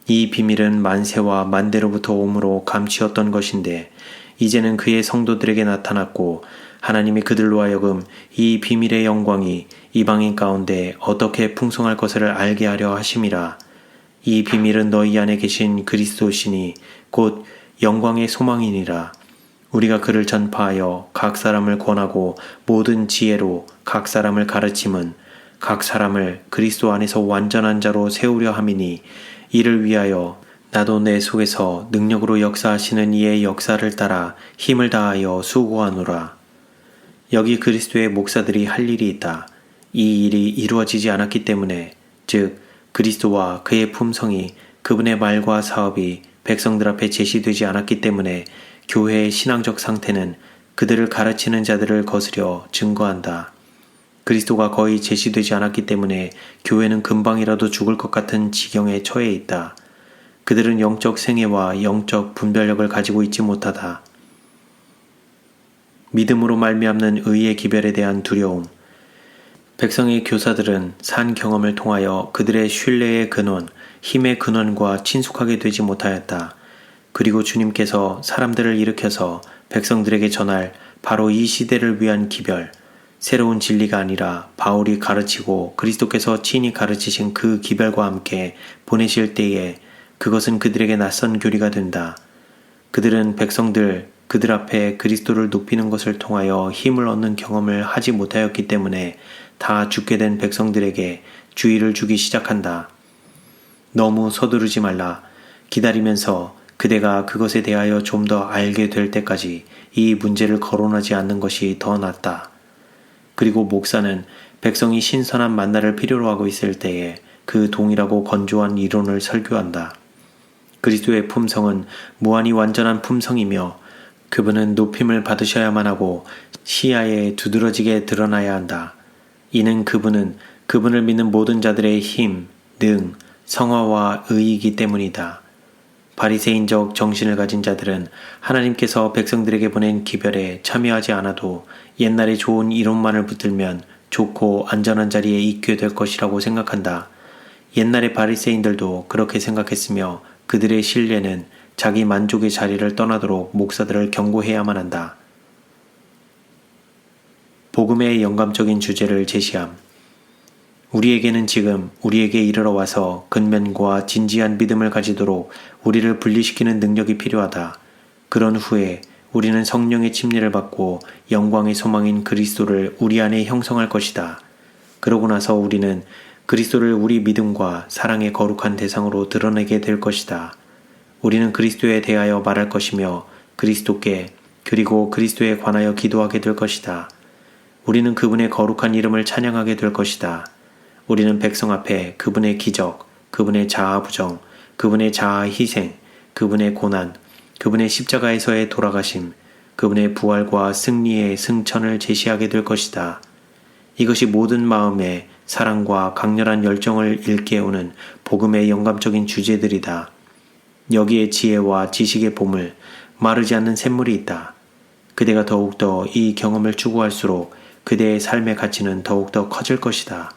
이 비밀은 만세와 만대로부터 오므로 감추었던 것인데 이제는 그의 성도들에게 나타났고 하나님이 그들로 하여금 이 비밀의 영광이 이방인 가운데 어떻게 풍성할 것을 알게 하려 하심이라. 이 비밀은 너희 안에 계신 그리스도시니 곧 영광의 소망이니라. 우리가 그를 전파하여 각 사람을 권하고 모든 지혜로 각 사람을 가르침은 각 사람을 그리스도 안에서 완전한 자로 세우려 함이니 이를 위하여 나도 내 속에서 능력으로 역사하시는 이의 역사를 따라 힘을 다하여 수고하노라. 여기 그리스도의 목사들이 할 일이 있다. 이 일이 이루어지지 않았기 때문에 즉 그리스도와 그의 품성이 그분의 말과 사업이 백성들 앞에 제시되지 않았기 때문에 교회의 신앙적 상태는 그들을 가르치는 자들을 거스려 증거한다. 그리스도가 거의 제시되지 않았기 때문에 교회는 금방이라도 죽을 것 같은 지경에 처해 있다. 그들은 영적 생애와 영적 분별력을 가지고 있지 못하다. 믿음으로 말미암는 의의 기별에 대한 두려움. 백성의 교사들은 산 경험을 통하여 그들의 신뢰의 근원, 힘의 근원과 친숙하게 되지 못하였다. 그리고 주님께서 사람들을 일으켜서 백성들에게 전할 바로 이 시대를 위한 기별, 새로운 진리가 아니라 바울이 가르치고 그리스도께서 친히 가르치신 그 기별과 함께 보내실 때에 그것은 그들에게 낯선 교리가 된다. 그들은 그들 앞에 그리스도를 높이는 것을 통하여 힘을 얻는 경험을 하지 못하였기 때문에 다 죽게 된 백성들에게 주의를 주기 시작한다. 너무 서두르지 말라. 기다리면서 그대가 그것에 대하여 좀 더 알게 될 때까지 이 문제를 거론하지 않는 것이 더 낫다. 그리고 목사는 백성이 신선한 만나를 필요로 하고 있을 때에 그 동일하고 건조한 이론을 설교한다. 그리스도의 품성은 무한히 완전한 품성이며 그분은 높임을 받으셔야만 하고 시야에 두드러지게 드러나야 한다. 이는 그분은 그분을 믿는 모든 자들의 힘, 능, 성화와 의이기 때문이다. 바리새인적 정신을 가진 자들은 하나님께서 백성들에게 보낸 기별에 참여하지 않아도 옛날에 좋은 이론만을 붙들면 좋고 안전한 자리에 있게 될 것이라고 생각한다. 옛날의 바리새인들도 그렇게 생각했으며 그들의 신뢰는 자기 만족의 자리를 떠나도록 목사들을 경고해야만 한다. 복음의 영감적인 주제를 제시함. 우리에게는 지금 우리에게 이르러 와서 근면과 진지한 믿음을 가지도록 우리를 분리시키는 능력이 필요하다. 그런 후에 우리는 성령의 침례를 받고 영광의 소망인 그리스도를 우리 안에 형성할 것이다. 그러고 나서 우리는 그리스도를 우리 믿음과 사랑의 거룩한 대상으로 드러내게 될 것이다. 우리는 그리스도에 대하여 말할 것이며 그리스도께 그리고 그리스도에 관하여 기도하게 될 것이다. 우리는 그분의 거룩한 이름을 찬양하게 될 것이다. 우리는 백성 앞에 그분의 기적, 그분의 자아부정, 그분의 자아 희생, 그분의 고난, 그분의 십자가에서의 돌아가심, 그분의 부활과 승리의 승천을 제시하게 될 것이다. 이것이 모든 마음에 사랑과 강렬한 열정을 일깨우는 복음의 영감적인 주제들이다. 여기에 지혜와 지식의 보물, 마르지 않는 샘물이 있다. 그대가 더욱더 이 경험을 추구할수록 그대의 삶의 가치는 더욱더 커질 것이다.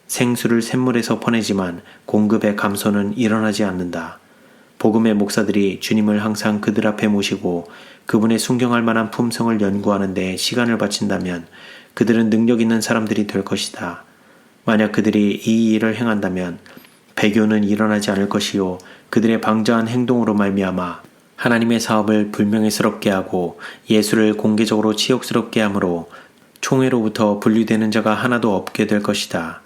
생수를 샘물에서 퍼내지만 공급의 감소는 일어나지 않는다. 복음의 목사들이 주님을 항상 그들 앞에 모시고 그분의 순경할 만한 품성을 연구하는 데 시간을 바친다면 그들은 능력 있는 사람들이 될 것이다. 만약 그들이 이 일을 행한다면 배교는 일어나지 않을 것이요 그들의 방자한 행동으로 말미암아 하나님의 사업을 불명예스럽게 하고 예수를 공개적으로 치욕스럽게 하므로 총회로부터 분리되는 자가 하나도 없게 될 것이다.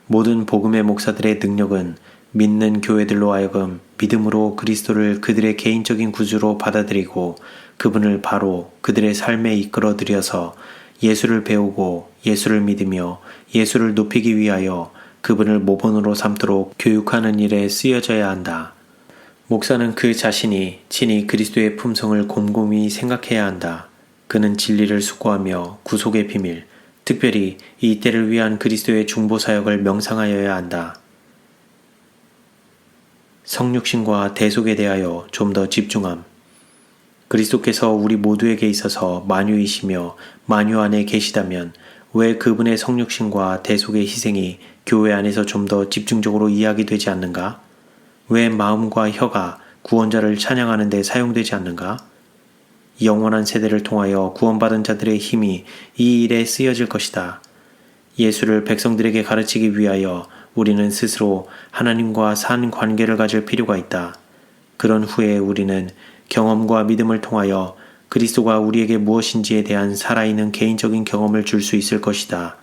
모든 복음의 목사들의 능력은 믿는 교회들로 하여금 믿음으로 그리스도를 그들의 개인적인 구주로 받아들이고 그분을 바로 그들의 삶에 이끌어 들여서 예수를 배우고 예수를 믿으며 예수를 높이기 위하여 그분을 모본으로 삼도록 교육하는 일에 쓰여져야 한다. 목사는 그 자신이 친히 그리스도의 품성을 곰곰이 생각해야 한다. 그는 진리를 숙고하며 구속의 비밀, 특별히 이 때를 위한 그리스도의 중보사역을 명상하여야 한다. 성육신과 대속에 대하여 좀 더 집중함. 그리스도께서 우리 모두에게 있어서 만유이시며 만유 안에 계시다면 왜 그분의 성육신과 대속의 희생이 교회 안에서 좀 더 집중적으로 이야기되지 않는가? 왜 마음과 혀가 구원자를 찬양하는 데 사용되지 않는가? 영원한 세대를 통하여 구원받은 자들의 힘이 이 일에 쓰여질 것이다. 예수를 백성들에게 가르치기 위하여 우리는 스스로 하나님과 산 관계를 가질 필요가 있다. 그런 후에 우리는 경험과 믿음을 통하여 그리스도가 우리에게 무엇인지에 대한 살아있는 개인적인 경험을 줄 수 있을 것이다.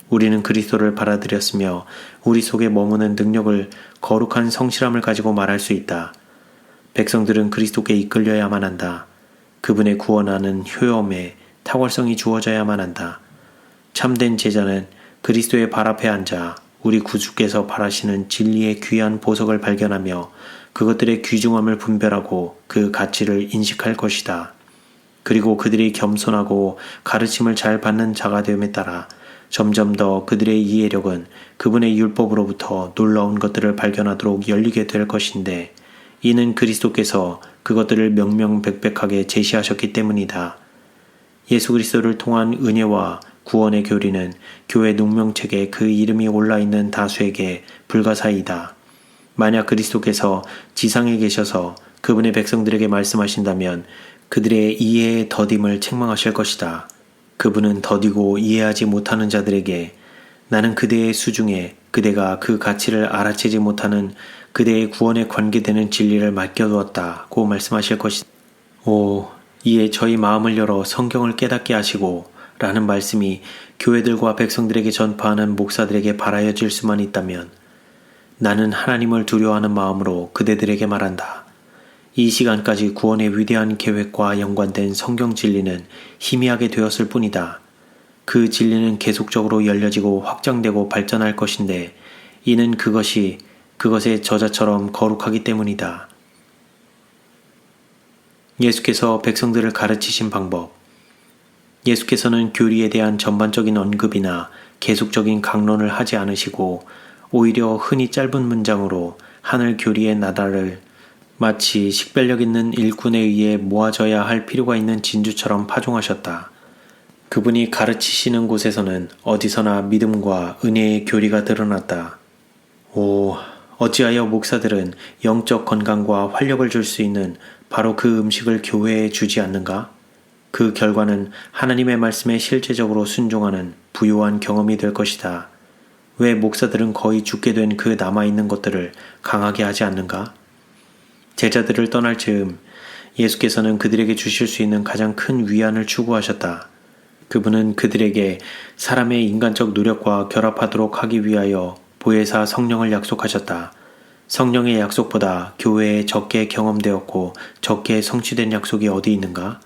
우리는 그리스도를 받아들였으며 우리 속에 머무는 능력을 거룩한 성실함을 가지고 말할 수 있다. 백성들은 그리스도께 이끌려야만 한다. 그분의 구원하는 효험에 탁월성이 주어져야만 한다. 참된 제자는 그리스도의 발 앞에 앉아 우리 구주께서 바라시는 진리의 귀한 보석을 발견하며 그것들의 귀중함을 분별하고 그 가치를 인식할 것이다. 그리고 그들이 겸손하고 가르침을 잘 받는 자가 됨에 따라 점점 더 그들의 이해력은 그분의 율법으로부터 놀라운 것들을 발견하도록 열리게 될 것인데 이는 그리스도께서 그것들을 명명백백하게 제시하셨기 때문이다. 예수 그리스도를 통한 은혜와 구원의 교리는 교회 농명책에 그 이름이 올라있는 다수에게 불가사의다. 만약 그리스도께서 지상에 계셔서 그분의 백성들에게 말씀하신다면 그들의 이해의 더딤을 책망하실 것이다. 그분은 더디고 이해하지 못하는 자들에게 나는 그대의 수중에 그대가 그 가치를 알아채지 못하는 그대의 구원에 관계되는 진리를 맡겨두었다고 말씀하실 것이다. 오, 이에 저희 마음을 열어 성경을 깨닫게 하시고 라는 말씀이 교회들과 백성들에게 전파하는 목사들에게 바라여질 수만 있다면 나는 하나님을 두려워하는 마음으로 그대들에게 말한다. 이 시간까지 구원의 위대한 계획과 연관된 성경 진리는 희미하게 되었을 뿐이다. 그 진리는 계속적으로 열려지고 확장되고 발전할 것인데 이는 그것이 그것의 저자처럼 거룩하기 때문이다. 예수께서 백성들을 가르치신 방법. 예수께서는 교리에 대한 전반적인 언급이나 계속적인 강론을 하지 않으시고 오히려 흔히 짧은 문장으로 하늘 교리의 나달을 마치 식별력 있는 일꾼에 의해 모아져야 할 필요가 있는 진주처럼 파종하셨다. 그분이 가르치시는 곳에서는 어디서나 믿음과 은혜의 교리가 드러났다. 오, 어찌하여 목사들은 영적 건강과 활력을 줄 수 있는 바로 그 음식을 교회에 주지 않는가? 그 결과는 하나님의 말씀에 실제적으로 순종하는 부요한 경험이 될 것이다. 왜 목사들은 거의 죽게 된 그 남아있는 것들을 강하게 하지 않는가? 제자들을 떠날 즈음 예수께서는 그들에게 주실 수 있는 가장 큰 위안을 추구하셨다. 그분은 그들에게 사람의 인간적 노력과 결합하도록 하기 위하여 보혜사 성령을 약속하셨다. 성령의 약속보다 교회에 적게 경험되었고 적게 성취된 약속이 어디 있는가?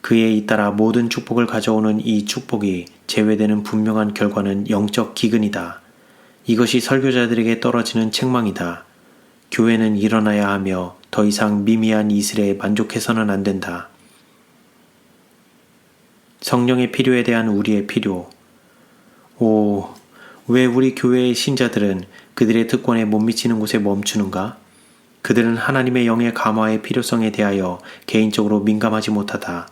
그에 잇따라 모든 축복을 가져오는 이 축복이 제외되는 분명한 결과는 영적 기근이다. 이것이 설교자들에게 떨어지는 책망이다. 교회는 일어나야 하며 더 이상 미미한 이슬에 만족해서는 안 된다. 성령의 필요에 대한 우리의 필요. 오, 왜 우리 교회의 신자들은 그들의 특권에 못 미치는 곳에 멈추는가? 그들은 하나님의 영의 감화의 필요성에 대하여 개인적으로 민감하지 못하다.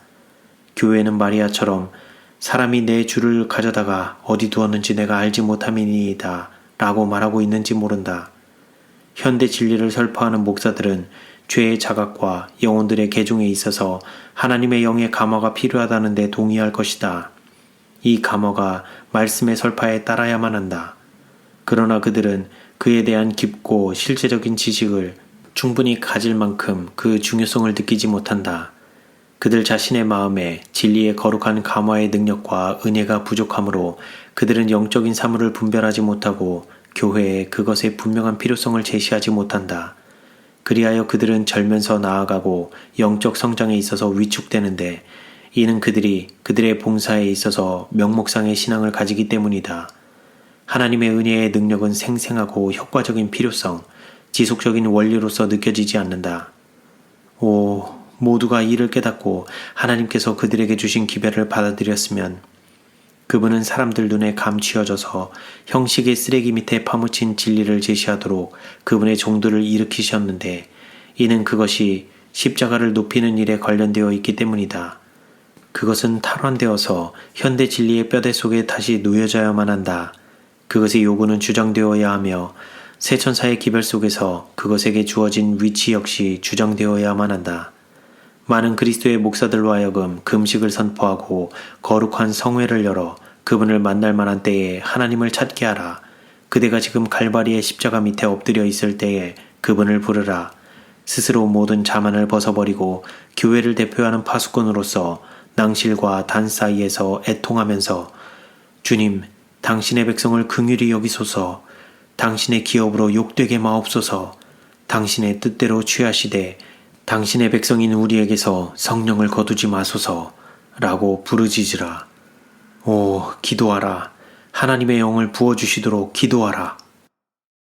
교회는 마리아처럼 사람이 내 주를 가져다가 어디 두었는지 내가 알지 못함이니이다 라고 말하고 있는지 모른다. 현대 진리를 설파하는 목사들은 죄의 자각과 영혼들의 개종에 있어서 하나님의 영의 감화가 필요하다는 데 동의할 것이다. 이 감화가 말씀의 설파에 따라야만 한다. 그러나 그들은 그에 대한 깊고 실제적인 지식을 충분히 가질 만큼 그 중요성을 느끼지 못한다. 그들 자신의 마음에 진리의 거룩한 감화의 능력과 은혜가 부족하므로 그들은 영적인 사물을 분별하지 못하고 교회에 그것의 분명한 필요성을 제시하지 못한다. 그리하여 그들은 절면서 나아가고 영적 성장에 있어서 위축되는데 이는 그들이 그들의 봉사에 있어서 명목상의 신앙을 가지기 때문이다. 하나님의 은혜의 능력은 생생하고 효과적인 필요성, 지속적인 원리로서 느껴지지 않는다. 오, 모두가 이를 깨닫고 하나님께서 그들에게 주신 기별을 받아들였으면 그분은 사람들 눈에 감추어져서 형식의 쓰레기 밑에 파묻힌 진리를 제시하도록 그분의 종들을 일으키셨는데 이는 그것이 십자가를 높이는 일에 관련되어 있기 때문이다. 그것은 탈환되어서 현대 진리의 뼈대 속에 다시 놓여져야만 한다. 그것의 요구는 주장되어야 하며 새 천사의 기별 속에서 그것에게 주어진 위치 역시 주장되어야만 한다. 많은 그리스도의 목사들로 하여금 금식을 선포하고 거룩한 성회를 열어 그분을 만날 만한 때에 하나님을 찾게 하라. 그대가 지금 갈바리의 십자가 밑에 엎드려 있을 때에 그분을 부르라. 스스로 모든 자만을 벗어버리고 교회를 대표하는 파수꾼으로서 낭실과 단 사이에서 애통하면서 주님, 당신의 백성을 긍휼히 여기소서. 당신의 기업으로 욕되게 마옵소서. 당신의 뜻대로 취하시되 당신의 백성인 우리에게서 성령을 거두지 마소서 라고 부르짖으라. 오, 기도하라. 하나님의 영을 부어주시도록 기도하라.